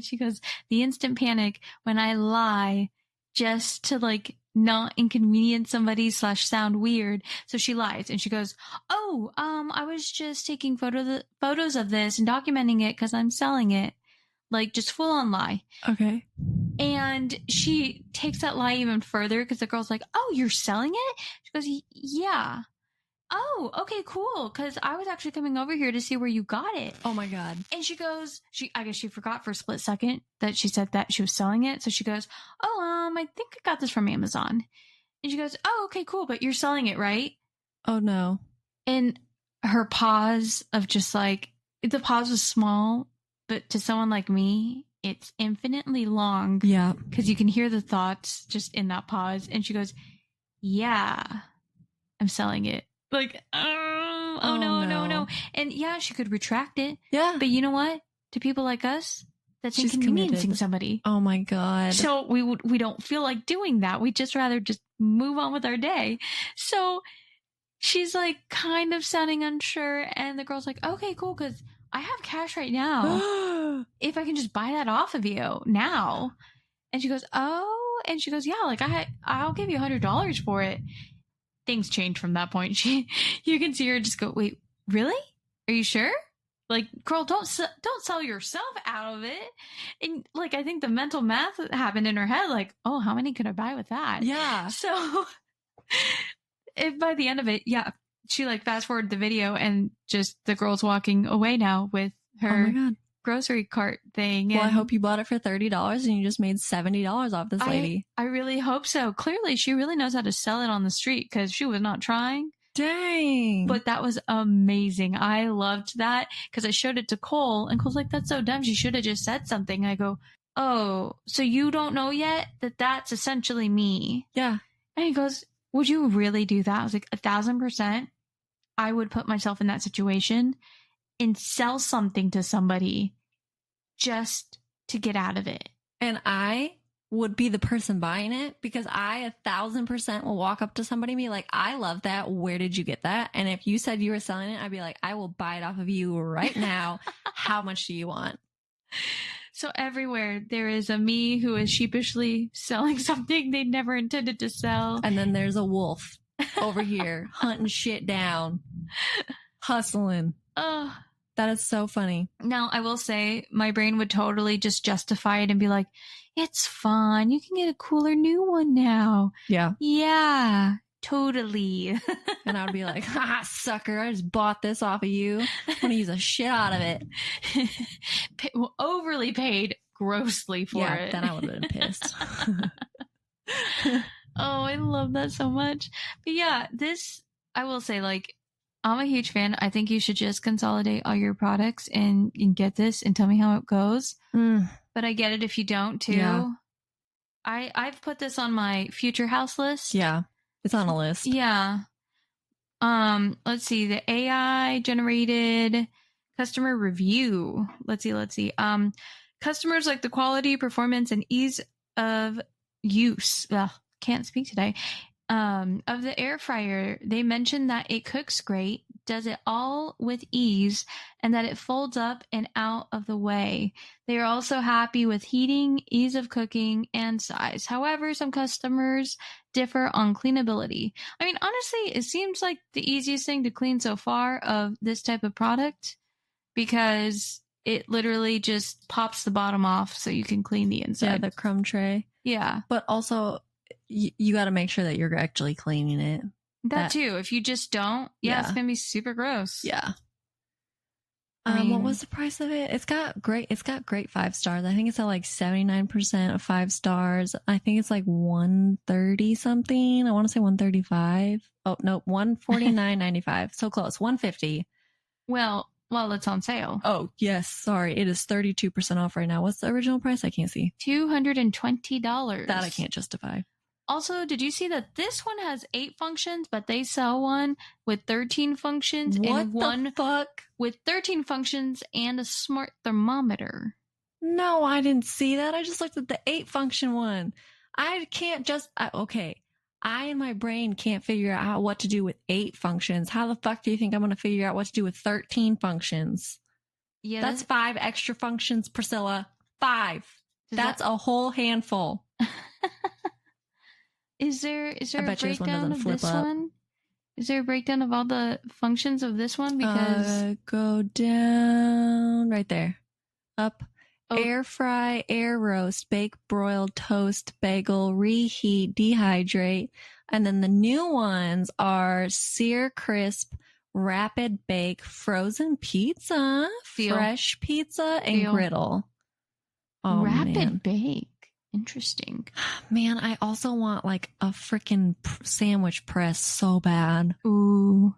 she goes, the instant panic when I lie just to not inconvenience somebody / sound weird. So she lies and she goes, oh, I was just taking photos of this and documenting it because I'm selling it. Just full on lie. Okay. And she takes that lie even further because the girl's like, oh, you're selling it? She goes, yeah. Oh, okay, cool. Because I was actually coming over here to see where you got it. Oh my God. And she goes, I guess she forgot for a split second that she said that she was selling it. So she goes, oh, I think I got this from Amazon. And she goes, oh, okay, cool. But you're selling it, right? Oh no. And her pause of just the pause was small, but to someone like me, it's infinitely long. Yeah. Because you can hear the thoughts just in that pause. And she goes, yeah, I'm selling it. Oh no. And yeah, she could retract it. Yeah. But you know what? To people like us, that's She's inconveniencing committed. Somebody. Oh my God. So we don't feel like doing that. We just rather just move on with our day. So she's kind of sounding unsure. And the girl's like, okay, cool. Because I have cash right now. If I can just buy that off of you now. And she goes, oh, and she goes, yeah, I'll give you $100 for it. Things change from that point. You can see her just go, wait, really? Are you sure? Like, girl, don't sell yourself out of it. And like, I think the mental math happened in her head. Like, oh, how many could I buy with that? Yeah. So if by the end of it, yeah, she like fast forwarded the video and just the girl's walking away now with her grocery cart thing. Well, I hope you bought it for $30 and you just made $70 off this lady. I really hope so. Clearly, she really knows how to sell it on the street because she was not trying. Dang. But that was amazing. I loved that because I showed it to Cole and Cole's like, that's so dumb. She should have just said something. I go, oh, so you don't know yet that that's essentially me? Yeah. And he goes, would you really do that? I was like, 1,000%. I would put myself in that situation and sell something to somebody just to get out of it. And I would be the person buying it because I 1,000% will walk up to somebody and be like, I love that. Where did you get that? And if you said you were selling it, I'd be like, I will buy it off of you right now. How much do you want? So everywhere there is a me who is sheepishly selling something they never intended to sell. And then there's a wolf over here hunting shit down, hustling. Oh, that is so funny. Now, I will say my brain would totally just justify it and be like, it's fine. You can get a cooler new one now. Yeah. Yeah, totally. And I would be like, ha, sucker, I just bought this off of you. I'm going to use a shit out of it. Overly paid grossly for it. Yeah, then I would have been pissed. Oh, I love that so much. But yeah, I will say, like, I'm a huge fan. I think you should just consolidate all your products and get this and tell me how it goes. But I get it if you don't too. Yeah. I've put this on my future house list. Yeah. It's on a list. Yeah. Let's see. The AI generated customer review. Let's see. Customers like the quality, performance, and ease of use. Ugh, can't speak today. Of the air fryer, they mentioned that it cooks great, does it all with ease, and that it folds up and out of the way. They are also happy with heating, ease of cooking, and size. However, some customers differ on cleanability. I mean, honestly, it seems like the easiest thing to clean so far of this type of product because it literally just pops the bottom off so you can clean the inside. Yeah, the crumb tray. Yeah. But also, you got to make sure that you're actually cleaning it. That too. If you just don't, it's going to be super gross. Yeah. What was the price of it? It's got great 5 stars. I think it's at like 79% of 5 stars. I think it's like 130 something. I want to say 135. Oh, no, 149.95. So close. 150. Well, it's on sale. Oh, yes. Sorry. It is 32% off right now. What's the original price? I can't see. $220. That I can't justify. Also, did you see that this one has 8 functions, but they sell one with 13 functions? What the fuck? With 13 functions and a smart thermometer. No, I didn't see that. I just looked at the 8 function one. I can't okay. I in my brain can't figure out what to do with 8 functions. How the fuck do you think I'm going to figure out what to do with 13 functions? Yeah. That's 5 extra functions, Priscilla. 5. That's a whole handful. Is there a breakdown of this one? Is there a breakdown of all the functions of this one? Because go down right there. Up. Oh. Air fry, air roast, bake, broil, toast, bagel, reheat, dehydrate. And then the new ones are sear, crisp, rapid bake, frozen pizza, fresh pizza, and griddle. Oh, rapid bake. Interesting. Man, I also want like a freaking sandwich press so bad. Ooh.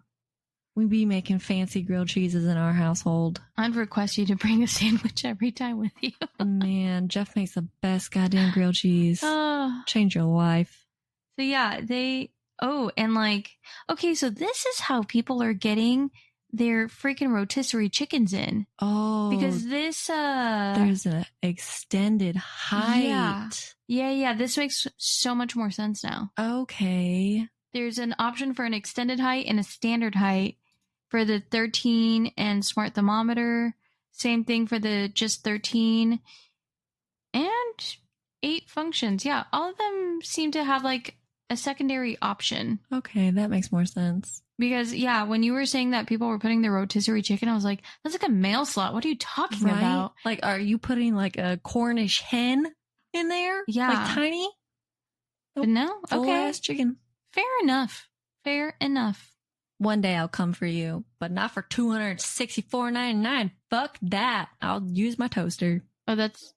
We be making fancy grilled cheeses in our household. I'd request you to bring a sandwich every time with you. Man, Jeff makes the best goddamn grilled cheese. Change your life. So yeah, so this is how people are getting their freaking rotisserie chickens in. Oh. Because this, there's an extended height. Yeah. This makes so much more sense now. Okay. There's an option for an extended height and a standard height for the 13 and smart thermometer. Same thing for the just 13 and 8 functions. Yeah. All of them seem to have like a secondary option. Okay, that makes more sense. Because, yeah, when you were saying that people were putting their rotisserie chicken, I was like, that's like a mail slot. What are you talking about? Like, are you putting like a Cornish hen in there? Yeah. Like tiny? But no? Okay. Full-ass chicken. Fair enough. Fair enough. One day I'll come for you, but not for $264.99. Fuck that. I'll use my toaster. Oh, that's...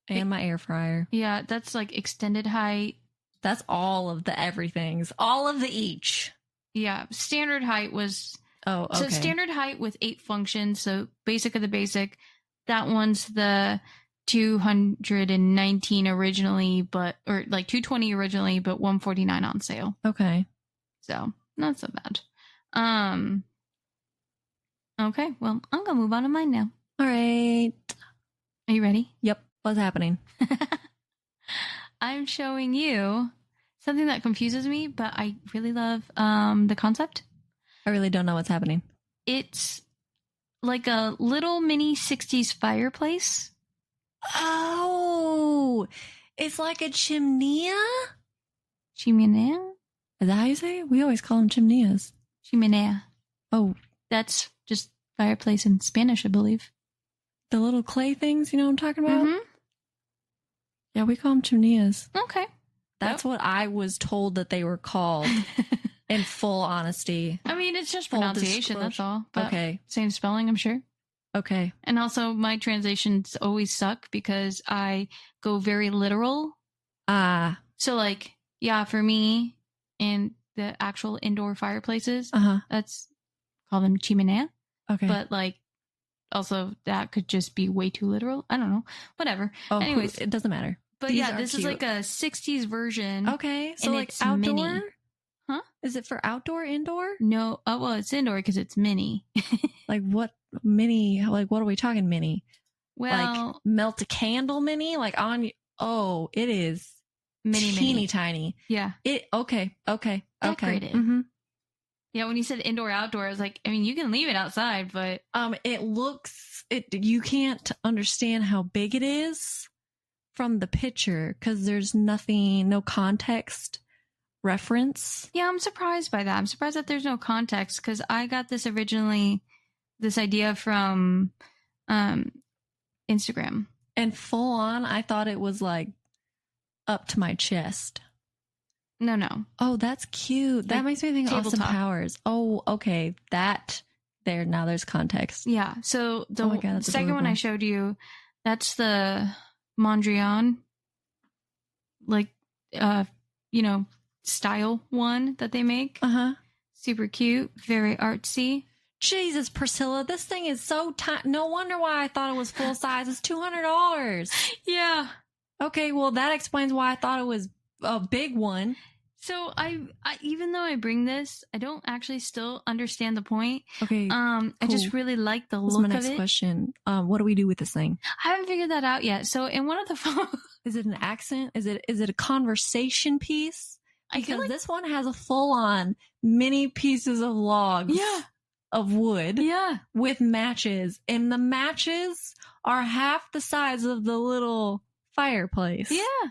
And my air fryer. Yeah, that's like extended height. That's all of the everythings. All of the each. Yeah, standard height was... Oh, okay. So standard height with 8 functions, so basic of the basic. That one's the 219 originally, or like 220 originally, but 149 on sale. Okay. So, not so bad. Okay, well, I'm gonna move on to mine now. All right. Are you ready? Yep. What's happening? I'm showing you something that confuses me, but I really love the concept. I really don't know what's happening. It's like a little mini 60s fireplace. Oh, it's like a chimney? Chimenea? Is that how you say it? We always call them chimneas. Chimenea. Oh. That's just fireplace in Spanish, I believe. The little clay things, you know what I'm talking about? Mm-hmm. Yeah, we call them chimneas. Okay. That's what I was told that they were called. In full honesty. I mean, it's just pronunciation, that's all. But okay. Same spelling, I'm sure. Okay. And also, my translations always suck because I go very literal. So, like, yeah, for me, in the actual indoor fireplaces, that's call them chimenea. Okay. But, like, also, that could just be way too literal. I don't know. Whatever. Oh, anyways. It doesn't matter. But These yeah, this cute. is like a 60s version. Okay. So, and like, it's outdoor? mini. Huh? Is it for outdoor, indoor? No. Oh, well, it's indoor because it's mini. Like what mini? Like what are we talking mini? Well, like melt a candle mini? Like on? Oh, it is teeny tiny. Yeah. Okay. Decorated. Mm-hmm. Yeah. When you said indoor, outdoor, I was like, I mean, you can leave it outside, but it looks you can't understand how big it is from the picture because there's no context. Reference. Yeah, I'm surprised by that. I'm surprised that there's no context because I got this idea from Instagram. And full on, I thought it was like up to my chest. No. Oh, that's cute. That makes me think Austin Powers. Oh, okay. Now there's context. Yeah. So the second adorable. one I showed you, that's the Mondrian, like, style one that they make. Super cute, very artsy. Jesus, Priscilla, this thing is so tiny. No wonder why I thought it was full size. It's $200. Yeah. Okay, well that explains why I thought it was a big one. So I even though I bring this, I don't actually still understand the point. Okay. Cool. I just really like the look of it. That's my next question. What do we do with this thing? I haven't figured that out yet. So in one of the is it an accent? Is it a conversation piece? Because this one has a full-on mini pieces of logs of wood with matches. And the matches are half the size of the little fireplace. Yeah.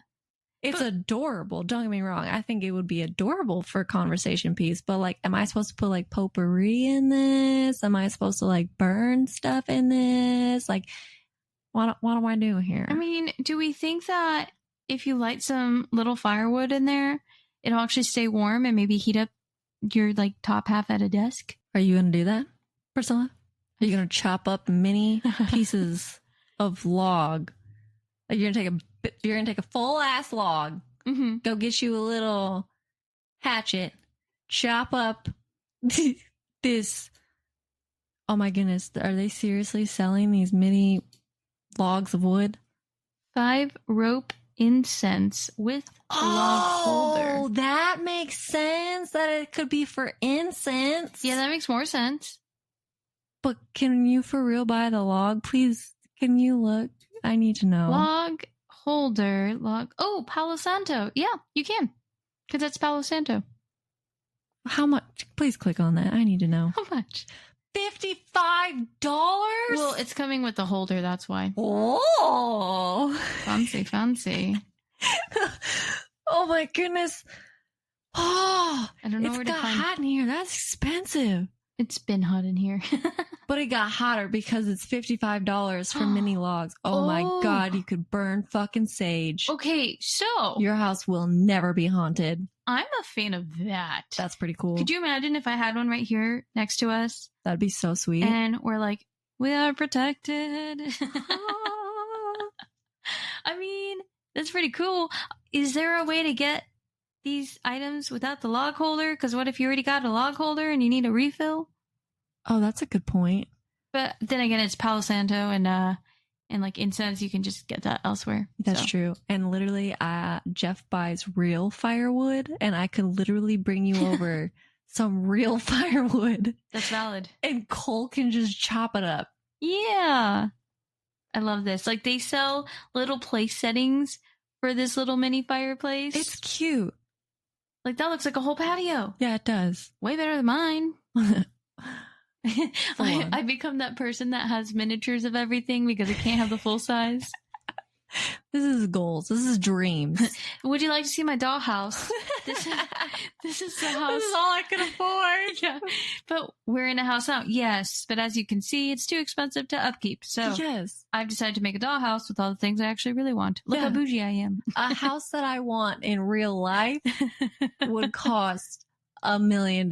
It's adorable. Don't get me wrong. I think it would be adorable for a conversation piece. But, like, am I supposed to put, like, potpourri in this? Am I supposed to, like, burn stuff in this? Like, what am I doing here? I mean, do we think that if you light some little firewood in there, it'll actually stay warm and maybe heat up your, like, top half at a desk? Are you going to do that, Priscilla? Are you going to chop up mini pieces of log? Like you're going to take a full ass log, go get you a little hatchet, chop up this. Oh my goodness. Are they seriously selling these mini logs of wood? 5 rope incense with a log holder. Oh, that makes sense that it could be for incense. Yeah, that makes more sense. But can you for real buy the log? Please, can you look? I need to know. Log holder, oh, Palo Santo. Yeah, you can. Because that's Palo Santo. How much? Please click on that. I need to know. How much? $55? Well, it's coming with the holder, that's why. Oh. Fancy. Oh my goodness. Oh, I don't know it's where to got find. hot in here. That's expensive. It's been hot in here. But it got hotter because it's $55 for mini logs. Oh my God, you could burn fucking sage. Okay, so your house will never be haunted. I'm a fan of that. That's pretty cool. Could you imagine if I had one right here next to us? That'd be so sweet. And we're like, we are protected. I mean, that's pretty cool. Is there a way to get these items without the log holder? Because what if you already got a log holder and you need a refill? Oh, that's a good point. But then again, it's Palo Santo and like incense, you can just get that elsewhere. That's true. And literally, Jeff buys real firewood, and I could literally bring you over some real firewood. That's valid. And Cole can just chop it up. Yeah. I love this. Like, they sell little place settings for this little mini fireplace. It's cute. Like, that looks like a whole patio. Yeah, it does. Way better than mine. I become that person that has miniatures of everything because I can't have the full size. This is goals. This is dreams. Would you like to see my dollhouse? This is the house. This is all I can afford. Yeah. But we're in a house now. Yes. But as you can see, it's too expensive to upkeep. So yes, I've decided to make a dollhouse with all the things I actually really want. Look how bougie I am. A house that I want in real life would cost $1 million.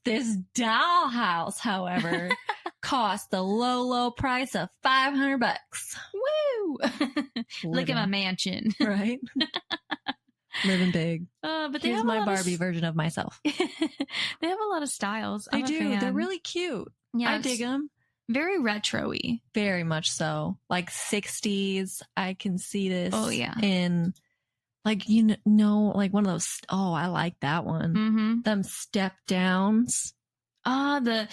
This dollhouse, however, cost the low price of $500. Woo! Look at my mansion, right? Living big. But they here's have my Barbie version of myself. They have a lot of styles. They do. They're really cute. Yeah, I dig them. Very retro-y. Very much so. Like 60s. I can see this. Oh yeah. In like, you know, like one of those. Oh, I like that one. Mm-hmm. Them step downs. Ah, those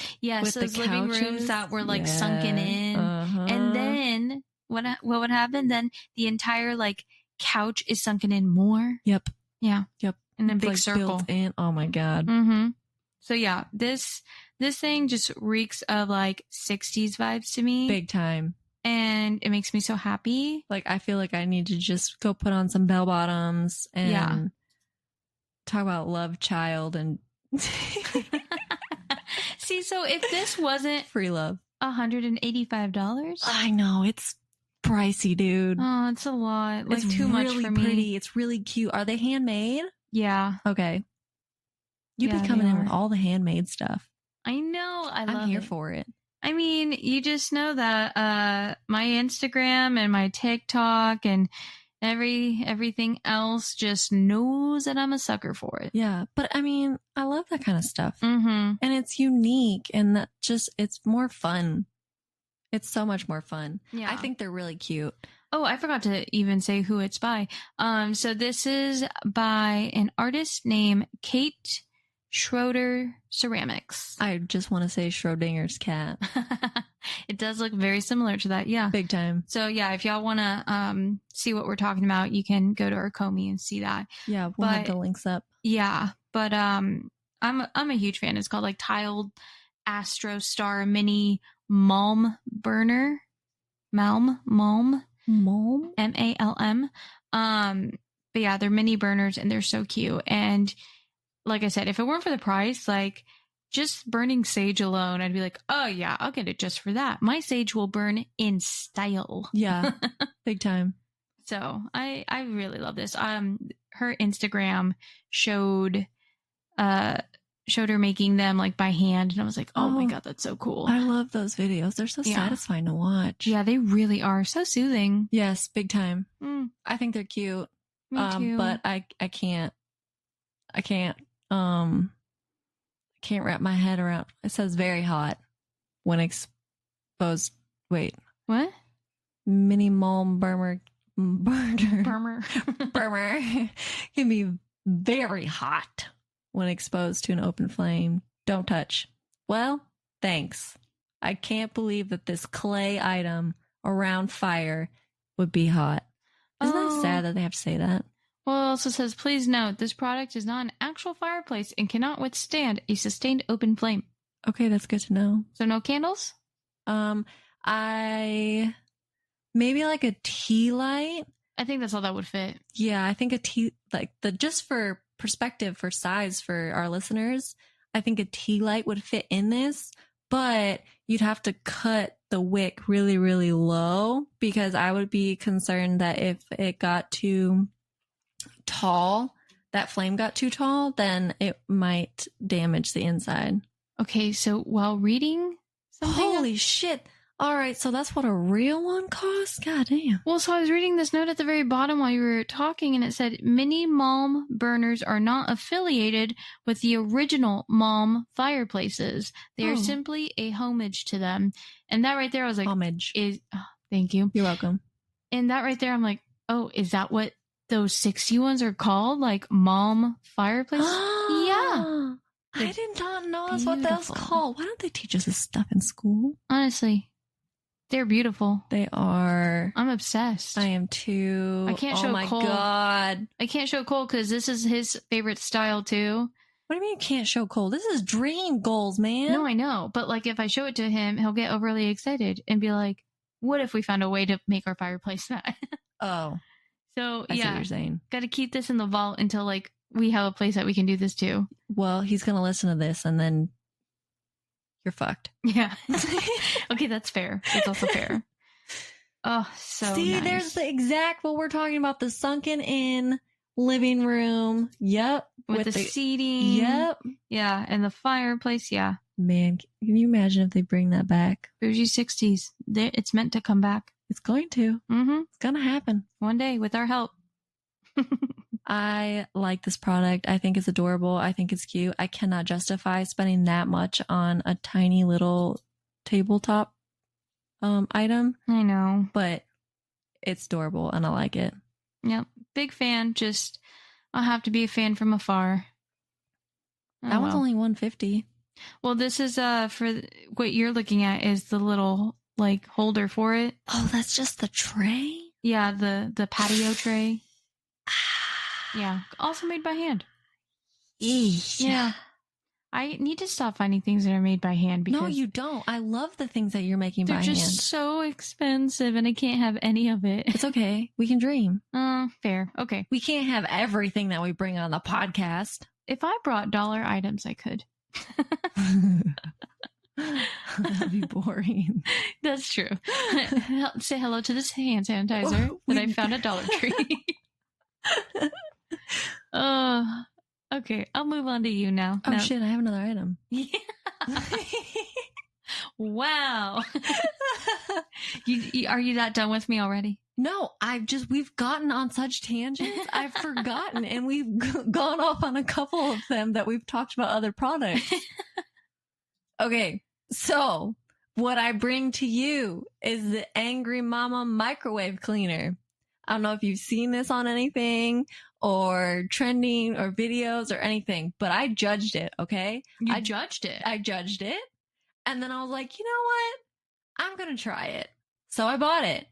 living rooms that were like sunken in. Uh-huh. And then what would happen? Then the entire like couch is sunken in more. Yep. Yeah. Yep. In a big like circle. Built in. Oh my God. Mm-hmm. So yeah, this thing just reeks of like 60s vibes to me. Big time. And it makes me so happy. Like, I feel like I need to just go put on some bell bottoms and talk about love child and see, so if this wasn't free love, $185. I know, it's pricey, dude. Oh, it's a lot. Like, it's too much really for me. Pretty. It's really cute. Are they handmade? Yeah. Okay. You'd be coming in with all the handmade stuff. I know. I'm here for it. I mean, you just know that my Instagram and my TikTok and everything else just knows that I'm a sucker for it. Yeah, but I mean, I love that kind of stuff. Mm-hmm. And it's unique, and that just, it's more fun. It's so much more fun. Yeah. I think they're really cute. Oh, I forgot to even say who it's by. So this is by an artist named Kate Schroeder Ceramics. I just want to say Schrodinger's cat. It does look very similar to that. Yeah. Big time. So yeah, if y'all want to see what we're talking about, you can go to our Komi and see that. Yeah. We'll have the links up. Yeah. But I'm a huge fan. It's called like Tiled Astro Star Mini Malm Burner. Malm. M-A-L-M. But yeah, they're mini burners and they're so cute. And like I said, if it weren't for the price, like just burning sage alone, I'd be like, oh yeah, I'll get it just for that. My sage will burn in style. Yeah. Big time. So I really love this. Her Instagram showed her making them like by hand, and I was like, oh my God, that's so cool. I love those videos. They're so satisfying to watch. Yeah, they really are. So soothing. Yes, big time. I think they're cute. Me too. But I can't wrap my head around. It says very hot when exposed. Wait. What? Mini malm burner can be very hot when exposed to an open flame. Don't touch. Well, thanks. I can't believe that this clay item around fire would be hot. Isn't that sad that they have to say that? Well, it also says, please note, this product is not an actual fireplace and cannot withstand a sustained open flame. Okay, that's good to know. So no candles? Maybe like a tea light, I think that's all that would fit. Yeah, I think a tea, like just for perspective, for size for our listeners, I think a tea light would fit in this, but you'd have to cut the wick really, really low because I would be concerned that if it got too tall, that flame got too tall, then it might damage the inside. Okay, so while reading something... Holy shit. All right, so that's what a real one costs? God damn. Well, so I was reading this note at the very bottom while you were talking, and it said, many Malm burners are not affiliated with the original Malm fireplaces. They are simply a homage to them. And that right there, I was like... Homage. Thank you. You're welcome. And that right there, I'm like, oh, is that what those 60 ones are called? Like Malm fireplaces? Yeah. I did not know that's what that was called. Why don't they teach us this stuff in school? Honestly. They're beautiful. They are. I'm obsessed. I am too. I can't show Cole. Oh my God. I can't show Cole because this is his favorite style too. What do you mean you can't show Cole? This is dream goals, man. No, I know. But like if I show it to him, he'll get overly excited and be like, what if we found a way to make our fireplace that? Oh. So I see what you're saying. Got to keep this in the vault until like we have a place that we can do this too. Well, he's going to listen to this and then you're fucked. Yeah. Okay, that's fair. It's also fair. Oh, so see, nice. There's the exact what we're talking about. The sunken in living room. Yep. With the seating. Yep. Yeah. And the fireplace. Yeah. Man, can you imagine if they bring that back? Bougie 60s. It's meant to come back. It's going to. Mm-hmm. It's going to happen. One day with our help. I like this product. I think it's adorable. I think it's cute. I cannot justify spending that much on a tiny little tabletop item. I know. But it's adorable and I like it. Yep. Big fan. Just, I'll have to be a fan from afar. That one's only $150. Well, this is for what you're looking at is the little like holder for it. Oh, that's just the tray? Yeah, the patio tray. Yeah, also made by hand. Eesh. Yeah. I need to stop finding things that are made by hand because... No, you don't. I love the things that you're making by hand. They're just so expensive and I can't have any of it. It's okay. We can dream. Fair. Okay. We can't have everything that we bring on the podcast. If I brought dollar items, I could. That'd be boring. That's true. Say hello to this hand sanitizer that I found at Dollar Tree. Okay, I'll move on to you now. Oh shit, I have another item. Yeah. Wow. Are you that done with me already? No, we've gotten on such tangents. I've forgotten and we've gone off on a couple of them that we've talked about other products. Okay, so what I bring to you is the Angry Mama microwave cleaner. I don't know if you've seen this on anything or trending or videos or anything, but I judged it, okay? I judged it. I judged it. And then I was like, you know what? I'm going to try it. So I bought it.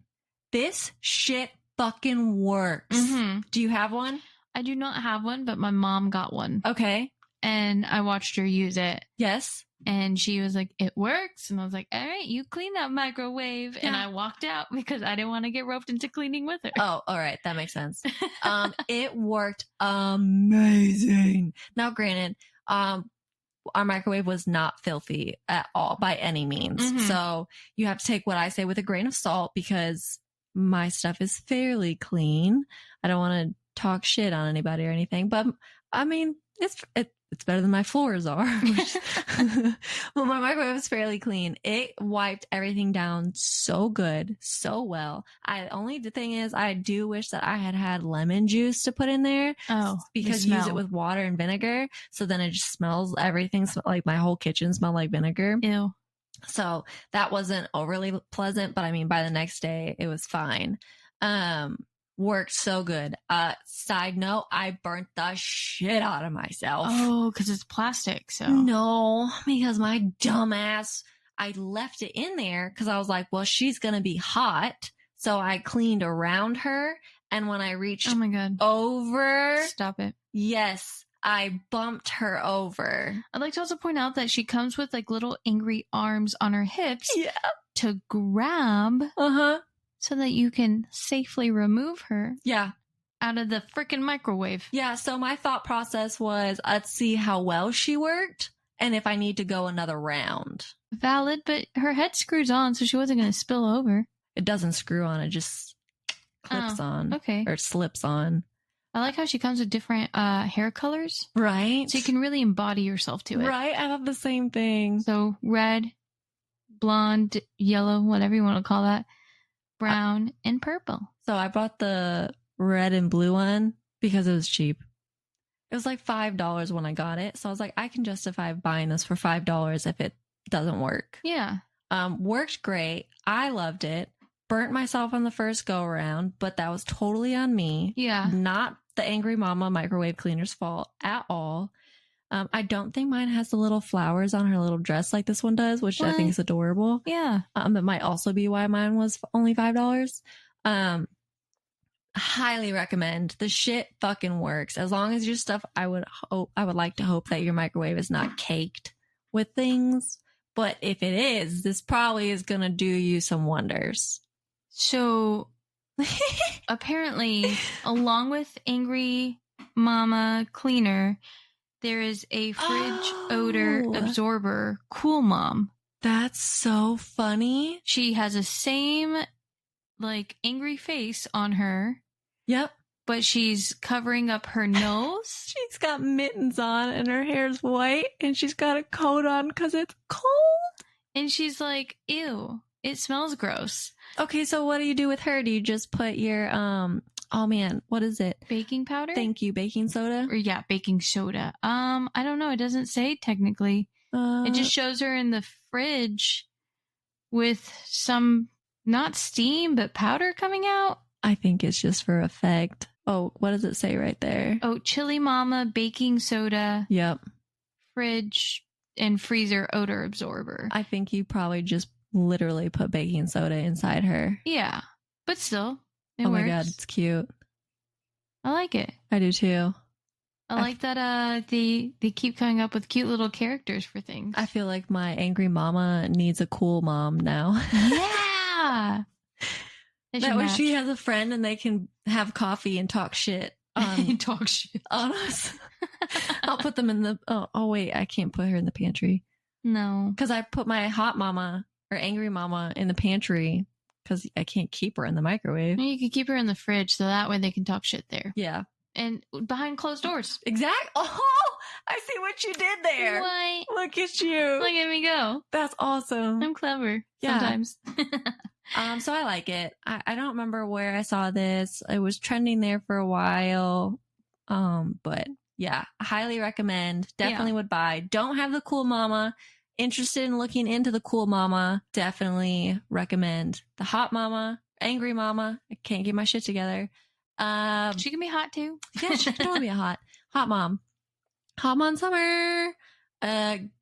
This shit fucking works. Mm-hmm. Do you have one? I do not have one, but my mom got one. Okay. And I watched her use it. Yes. And she was like, it works. And I was like, all right, you clean that microwave. Yeah. And I walked out because I didn't want to get roped into cleaning with her. Oh, all right. That makes sense. It worked amazing. Now, granted, our microwave was not filthy at all by any means. Mm-hmm. So you have to take what I say with a grain of salt because my stuff is fairly clean. I don't want to talk shit on anybody or anything, but I mean, it's better than my floors are. Well, my microwave is fairly clean. It wiped everything down so good, so well. The thing is, I do wish that I had lemon juice to put in there. Oh, because you use it with water and vinegar. So then it just smells, everything like my whole kitchen smelled like vinegar. Ew. So that wasn't overly pleasant, but I mean, by the next day it was fine. Worked so good. Side note, I burnt the shit out of myself. Oh, because it's plastic, so. No, because my dumbass, I left it in there because I was like, well, she's going to be hot. So I cleaned around her. And when I reached oh my God. over. Stop it. Yes, I bumped her over. I'd like to also point out that she comes with like little angry arms on her hips. Yeah. To grab. Uh-huh. So that you can safely remove her. Yeah. Out of the freaking microwave. Yeah, so my thought process was, let's see how well she worked and if I need to go another round. Valid, but her head screws on, so she wasn't going to spill over. It doesn't screw on, it just clips on. Okay. Or slips on. I like how she comes with different hair colors. Right. So you can really embody yourself to it. Right, I love the same thing. So red, blonde, yellow, whatever you want to call that, brown, and purple. So I bought the red and blue one because it was cheap. It was like $5 when I got it. So I was like, I can justify buying this for $5 if it doesn't work. Yeah. Worked great. I loved it. Burnt myself on the first go around, but that was totally on me. Yeah. Not the Angry Mama microwave cleaner's fault at all. I don't think mine has the little flowers on her little dress like this one does, which I think is adorable. Yeah. That might also be why mine was only $5. Highly recommend. The shit fucking works. As long as your stuff, I would like to hope that your microwave is not caked with things. But if it is, this probably is gonna do you some wonders. So apparently, along with Angry Mama Cleaner, there is a fridge odor absorber, Cool Mom. That's so funny. She has the same like angry face on her. Yep. But she's covering up her nose. She's got mittens on and her hair's white and she's got a coat on because it's cold. And she's like, ew, it smells gross. Okay, so what do you do with her? Do you just put your, oh man, what is it? Baking powder? Thank you, baking soda? Or yeah, baking soda. I don't know. It doesn't say technically. It just shows her in the fridge with some, not steam, but powder coming out. I think it's just for effect. Oh, what does it say right there? Oh, Chili Mama, baking soda. Yep. Fridge and freezer odor absorber. I think you probably just literally put baking soda inside her. Yeah, but still, it works. My god, it's cute. I like it. I do too. I like that they keep coming up with cute little characters for things. I feel like my angry mama needs a cool mom now. Yeah. That way she has a friend and they can have coffee and talk shit. Talk shit on us. I'll put them in the... Oh, wait. I can't put her in the pantry. No. Because I put my hot mama or angry mama in the pantry because I can't keep her in the microwave. You could keep her in the fridge so that way they can talk shit there. Yeah. And behind closed doors. Exactly. Oh, I see what you did there. What? Look at you. Look at me go. That's awesome. I'm clever. Yeah. Sometimes. So I like it. I don't remember where I saw this. It was trending there for a while. But yeah, I highly recommend. Definitely would buy. Don't have the Cool Mama. Interested in looking into the Cool Mama. Definitely recommend the Hot Mama, Angry Mama. I can't get my shit together. She can be hot too. Yeah, she can totally be a hot mom. Hot mom summer.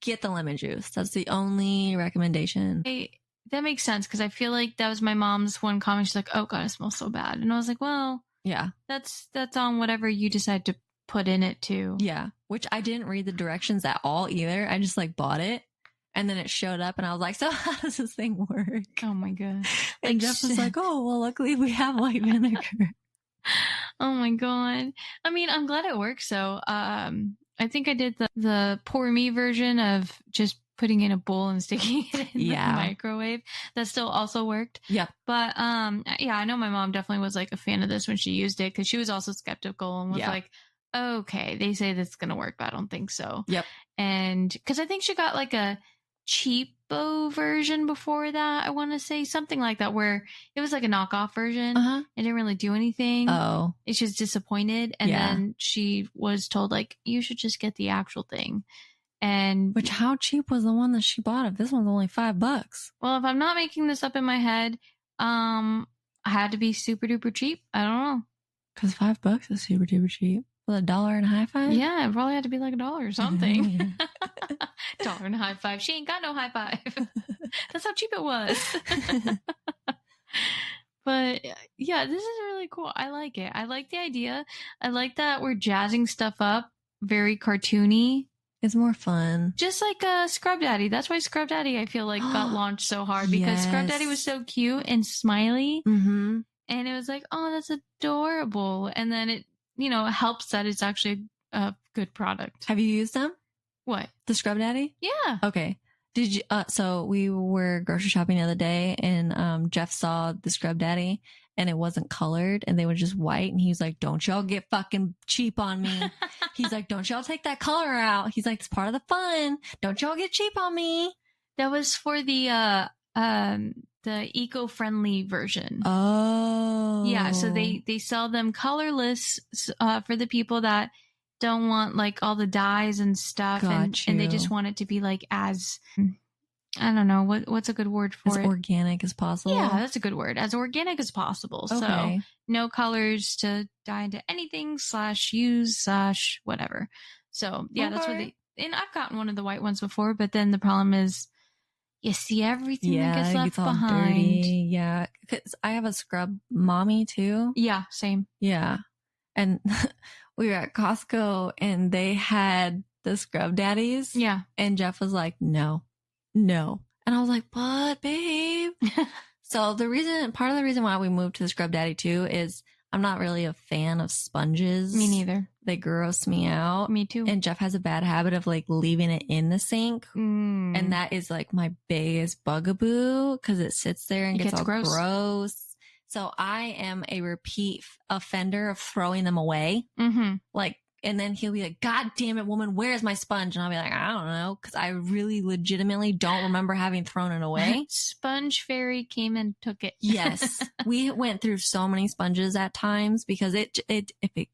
Get the lemon juice. That's the only recommendation. Hey, that makes sense because I feel like that was my mom's one comment. She's like, "Oh God, it smells so bad," and I was like, "Well, yeah, that's on whatever you decide to put in it too." Yeah, which I didn't read the directions at all either. I just like bought it, and then it showed up, and I was like, "So how does this thing work?" Oh my God! And Jeff was like, "Oh well, luckily we have white vinegar." Oh my God! I mean, I'm glad it works. So, I think I did the poor me version of just putting in a bowl and sticking it in the microwave. That still also worked. Yeah. But yeah, I know my mom definitely was like a fan of this when she used it because she was also skeptical and was like, okay, they say this is going to work, but I don't think so. Yep. And because I think she got like a cheapo version before that, I want to say something like that, where it was like a knockoff version. It didn't really do anything. Oh. She was disappointed. And then she was told like, you should just get the actual thing. And which, how cheap was the one that she bought? If this one's only $5. Well, if I'm not making this up in my head, I had to be super duper cheap. I don't know. Because $5 is super duper cheap. With $1 and a high five? Yeah, it probably had to be like $1 or something. $1 and a high five. She ain't got no high five. That's how cheap it was. But yeah, this is really cool. I like it. I like the idea. I like that we're jazzing stuff up very cartoony. It's more fun. Just like Scrub Daddy. That's why Scrub Daddy, I feel like, got launched so hard. Because Scrub Daddy was so cute and smiley. Mm-hmm. And it was like, oh, that's adorable. And then it, helps that it's actually a good product. Have you used them? What? The Scrub Daddy? Yeah. Okay. Did you, so we were grocery shopping the other day and Jeff saw the Scrub Daddy and it wasn't colored and they were just white. And he was like, don't y'all get fucking cheap on me. He's like, don't y'all take that color out. He's like, it's part of the fun. Don't y'all get cheap on me. That was for the eco-friendly version. Oh. Yeah. So they sell them colorless for the people that don't want like all the dyes and stuff. And they just want it to be like as, I don't know, what's a good word for it? As organic as possible. Yeah, that's a good word. As organic as possible. Okay. So no colors to dye into anything /use /whatever. So yeah, that's what and I've gotten one of the white ones before, but then the problem is you see everything that gets left behind. Dirty. Yeah. Cause I have a scrub mommy too. Yeah, same. Yeah. And we were at Costco and they had the Scrub Daddies. Yeah. And Jeff was like, no. And I was like, but babe. So part of the reason why we moved to the Scrub Daddy too is I'm not really a fan of sponges. Me neither. They gross me out. Me too. And Jeff has a bad habit of like leaving it in the sink. And that is like my biggest bugaboo because it sits there and gets all gross. So I am a repeat offender of throwing them away. Mm-hmm. Like, and then he'll be like, God damn it, woman, where's my sponge? And I'll be like, I don't know. Cause I really legitimately don't remember having thrown it away. Sponge fairy came and took it. Yes. We went through so many sponges at times because if it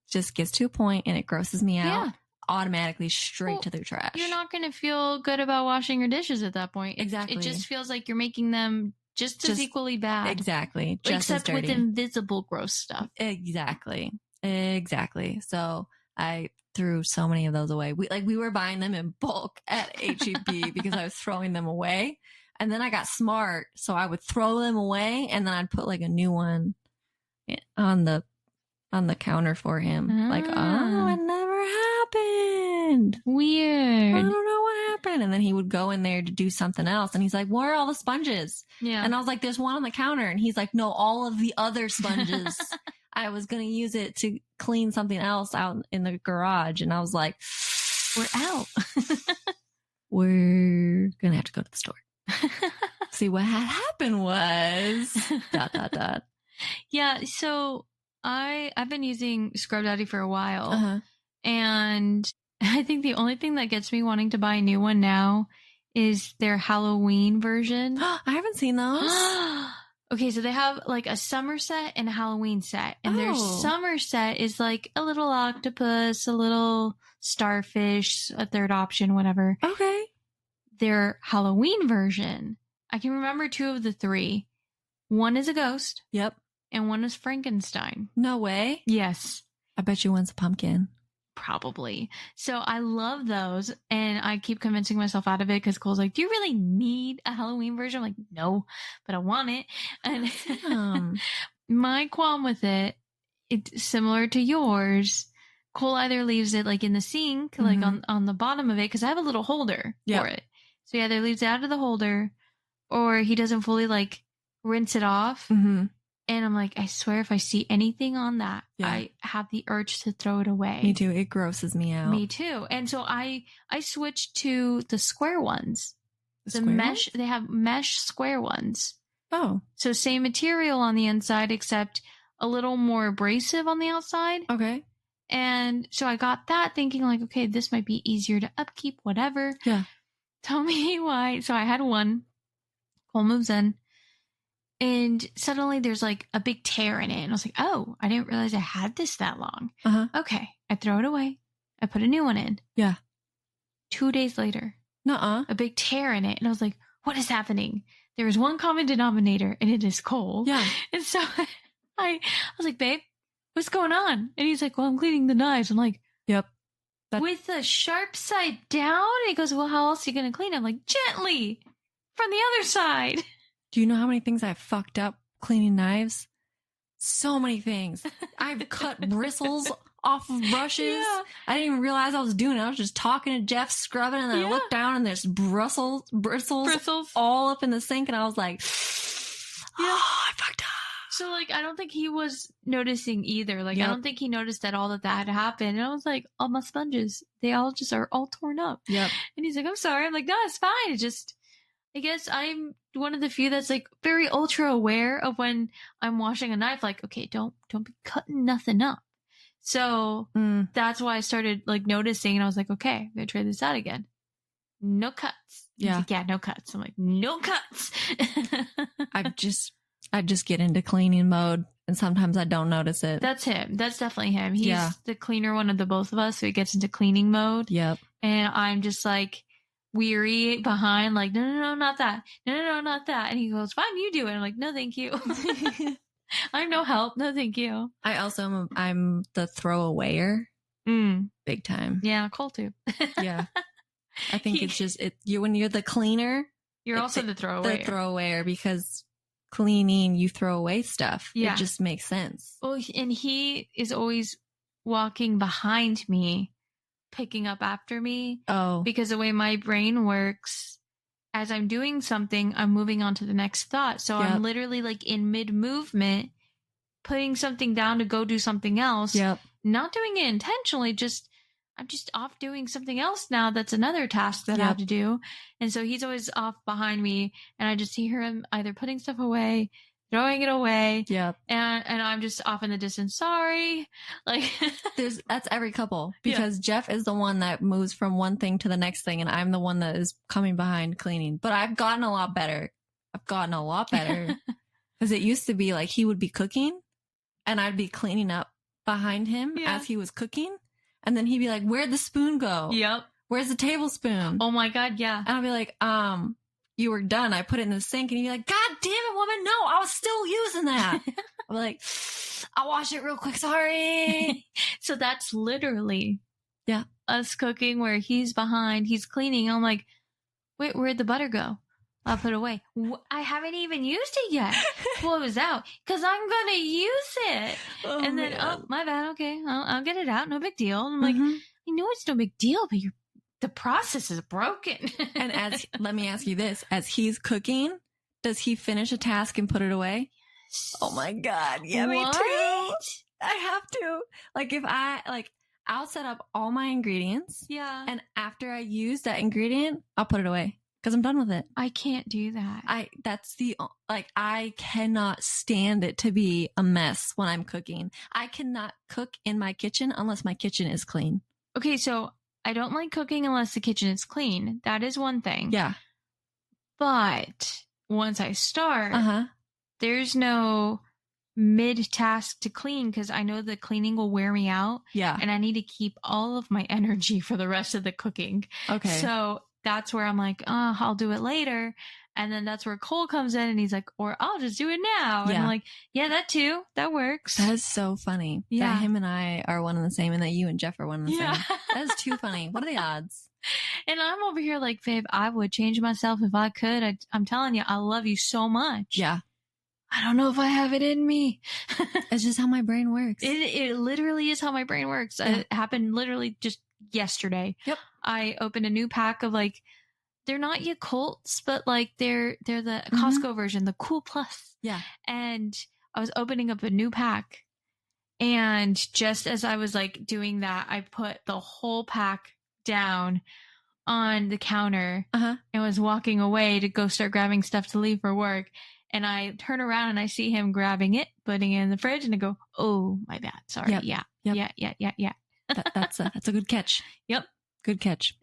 just gets to a point and it grosses me out, automatically straight to the trash. You're not going to feel good about washing your dishes at that point. Exactly. It just feels like you're making them just as equally bad. Exactly. Just except as dirty. With invisible gross stuff. Exactly. So I threw so many of those away. We were buying them in bulk at HEB because I was throwing them away. And then I got smart. So I would throw them away and then I'd put like a new one on the counter for him. Like, oh, it never happened. Weird. I don't know what happened. And then he would go in there to do something else. And he's like, where are all the sponges? Yeah. And I was like, there's one on the counter. And he's like, no, all of the other sponges. I was going to use it to clean something else out in the garage. And I was like, we're out. We're going to have to go to the store. See, what had happened was ... Yeah. So I've been using Scrub Daddy for a while. And I think the only thing that gets me wanting to buy a new one now is their Halloween version. I haven't seen those. Okay, so they have like a summer set and a Halloween set. And their summer set is like a little octopus, a little starfish, a third option, whatever. Okay. Their Halloween version, I can remember two of the three. One is a ghost. Yep. And one is Frankenstein. No way. Yes. I bet you one's a pumpkin. Probably. So I love those. And I keep convincing myself out of it because Cole's like, do you really need a Halloween version? I'm like, no, but I want it. And my qualm with it's similar to yours. Cole either leaves it like in the sink, like on the bottom of it, because I have a little holder for it. So he either leaves it out of the holder or he doesn't fully like rinse it off. Mm-hmm. And I'm like, I swear if I see anything on that, I have the urge to throw it away. Me too. It grosses me out. Me too. And so I switched to the square ones. The mesh, they have mesh square ones. Oh. So same material on the inside, except a little more abrasive on the outside. Okay. And so I got that thinking like, okay, this might be easier to upkeep, whatever. Yeah. Tell me why. So I had one. Cole moves in. And suddenly there's like a big tear in it. And I was like, oh, I didn't realize I had this that long. Okay. I throw it away. I put a new one in. Yeah. 2 days later. A big tear in it. And I was like, what is happening? There is one common denominator and it is Cole. Yeah. And so I was like, babe, what's going on? And he's like, well, I'm cleaning the knives. I'm like, yep. With the sharp side down? And he goes, well, how else are you going to clean it? I'm like, gently from the other side. Do you know how many things I've fucked up cleaning knives? So many things. I've cut bristles off of brushes. Yeah. I didn't even realize I was doing it. I was just talking to Jeff, scrubbing, and then I looked down and there's bristles all up in the sink, and I was like, oh, I fucked up. So, like, I don't think he was noticing either. Like, I don't think he noticed at all that had happened. And I was like, all my sponges, they all just are all torn up. Yep. And he's like, I'm sorry. I'm like, no, it's fine. It's just, I guess I'm one of the few that's like very ultra aware of when I'm washing a knife. Like, okay, don't be cutting nothing up. So that's why I started like noticing, and I was like, okay, I'm gonna try this out again. No cuts. Yeah. Like, yeah, no cuts. I'm like, no cuts. I just get into cleaning mode, and sometimes I don't notice it. That's him. That's definitely him. He's the cleaner one of the both of us, so he gets into cleaning mode. Yep. And I'm just like weary behind, like, no, not that. No, not that. And he goes, fine, you do it. I'm like, no, thank you. I'm no help. No, thank you. I also I'm the throwawayer. Big time. Yeah, Cole too. Yeah. I think it's just when you're the cleaner, you're also the throwawayer. The throwawayer, because cleaning, you throw away stuff. Yeah. It just makes sense. Well, and he is always walking behind me, picking up after me. Oh. Because the way my brain works, as I'm doing something, I'm moving on to the next thought. So I'm literally like in mid-movement, putting something down to go do something else. Yep. Not doing it intentionally, I'm just off doing something else now. That's another task that I have to do. And so he's always off behind me, and I just hear him either putting stuff away, throwing it away. Yep. And I'm just off in the distance. Sorry. Like that's every couple, because Jeff is the one that moves from one thing to the next thing, and I'm the one that is coming behind cleaning. But I've gotten a lot better. Because it used to be like he would be cooking and I'd be cleaning up behind him as he was cooking. And then he'd be like, where'd the spoon go? Yep. Where's the tablespoon? Oh my God, yeah. And I'll be like, you were done. I put it in the sink. And he'd be like, God damn it, woman. No, I was still using that. I'm like, I'll wash it real quick. Sorry. So that's literally us cooking where he's behind, he's cleaning. I'm like, wait, where'd the butter go? I'll put it away. I haven't even used it yet. Well, it was out because I'm going to use it. Oh, and then, my bad. Okay. I'll get it out. No big deal. And I'm like, I know it's no big deal, but the process is broken. And let me ask you this, as he's cooking, does he finish a task and put it away? Yes. Oh my God. Yeah, me too. I have to. Like I'll set up all my ingredients. Yeah. And after I use that ingredient, I'll put it away. Because I'm done with it. I can't do that. I cannot stand it to be a mess when I'm cooking. I cannot cook in my kitchen unless my kitchen is clean. Okay, so I don't like cooking unless the kitchen is clean. That is one thing. Yeah. But once I start, there's no mid-task to clean because I know the cleaning will wear me out. Yeah. And I need to keep all of my energy for the rest of the cooking. Okay. So that's where I'm like, I'll do it later. And then that's where Cole comes in and he's like, or I'll just do it now. And I'm like, yeah, that too. That works. That is so funny. Yeah. That him and I are one and the same, and that you and Jeff are one and the same. That is too funny. What are the odds? And I'm over here like, babe, I would change myself if I could. I'm telling you, I love you so much. Yeah. I don't know if I have it in me. It's just how my brain works. It literally is how my brain works. It happened literally just yesterday. Yep. I opened a new pack of like, they're not Yakults, but like they're the Costco version, the Cool Plus. Yeah. And I was opening up a new pack, and just as I was like doing that, I put the whole pack down on the counter and was walking away to go start grabbing stuff to leave for work. And I turn around and I see him grabbing it, putting it in the fridge, and I go, "Oh, my bad. Sorry. Yep. Yeah. That's a good catch. Yep. Good catch.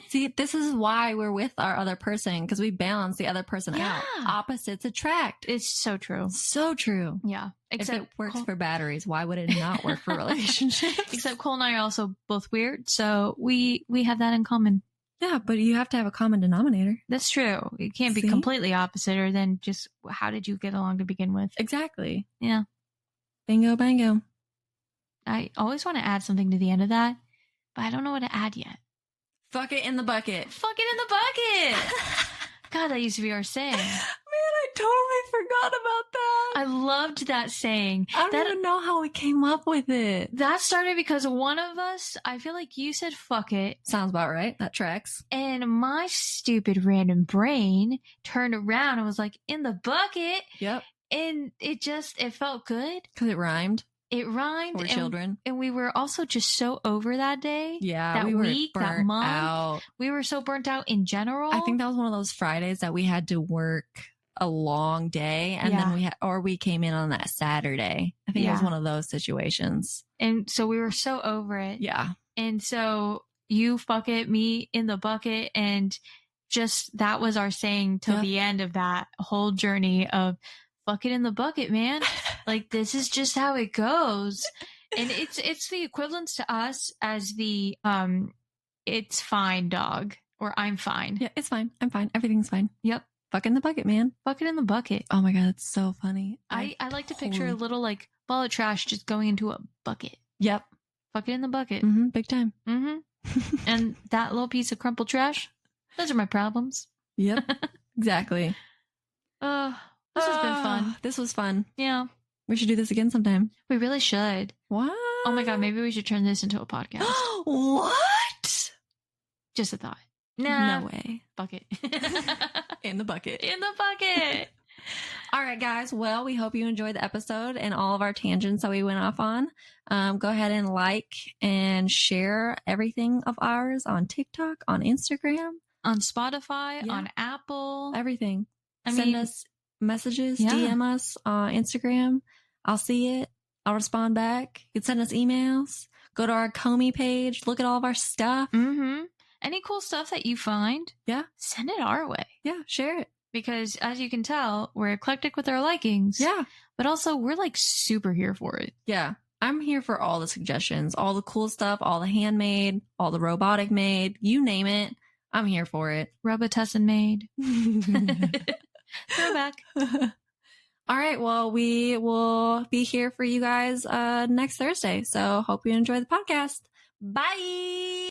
See, this is why we're with our other person, because we balance the other person out. Opposites attract. It's so true. So true. Yeah. Except if it works for batteries, why would it not work for relationships? Except Cole and I are also both weird, so we have that in common. Yeah, but you have to have a common denominator. That's true. It can't be completely opposite, or then just how did you get along to begin with? Exactly. Yeah. Bingo, bango. I always want to add something to the end of that, but I don't know what to add yet. Fuck it in the bucket. Fuck it in the bucket. God, that used to be our saying. Man, I totally forgot about that. I loved that saying. I don't even know how we came up with it. That started because one of us, I feel like you said fuck it. Sounds about right. That tracks. And my stupid random brain turned around and was like, in the bucket. Yep. And it felt good. Because it rhymed. It rhymed. For children. And we were also just so over that day. Yeah. That week, that month. Out. We were so burnt out in general. I think that was one of those Fridays that we had to work a long day, and then we came in on that Saturday. I think it was one of those situations. And so we were so over it. Yeah. And so you fuck it, me in the bucket, and just that was our saying till the end of that whole journey of fuck it in the bucket, man. Like, this is just how it goes. And it's the equivalence to us as the it's fine dog, or I'm fine. Yeah, it's fine. I'm fine. Everything's fine. Yep. Fuck in the bucket, man. Fuck it in the bucket. Oh my God, that's so funny. I like to picture a little like ball of trash just going into a bucket. Yep. Fuck it in the bucket. Mm-hmm, big time. Mm-hmm. And that little piece of crumpled trash, those are my problems. Yep. Exactly. This has been fun. This was fun. Yeah. We should do this again sometime. We really should. What? Oh my God, maybe we should turn this into a podcast. What? Just a thought. Nah. No way. Bucket. In the bucket. In the bucket. All right, guys. Well, we hope you enjoyed the episode and all of our tangents that we went off on. Go ahead and like and share everything of ours on TikTok, on Instagram, on Spotify, on Apple. Everything. Send us messages, DM us on Instagram. I'll see it. I'll respond back. You can send us emails. Go to our Komi page. Look at all of our stuff. Mm-hmm. Any cool stuff that you find, send it our way. Yeah, share it. Because as you can tell, we're eclectic with our likings. Yeah. But also, we're like super here for it. Yeah. I'm here for all the suggestions, all the cool stuff, all the handmade, all the robotic made, you name it. I'm here for it. Robotussin made. Throwback. All right. Well, we will be here for you guys next Thursday. So hope you enjoy the podcast. Bye.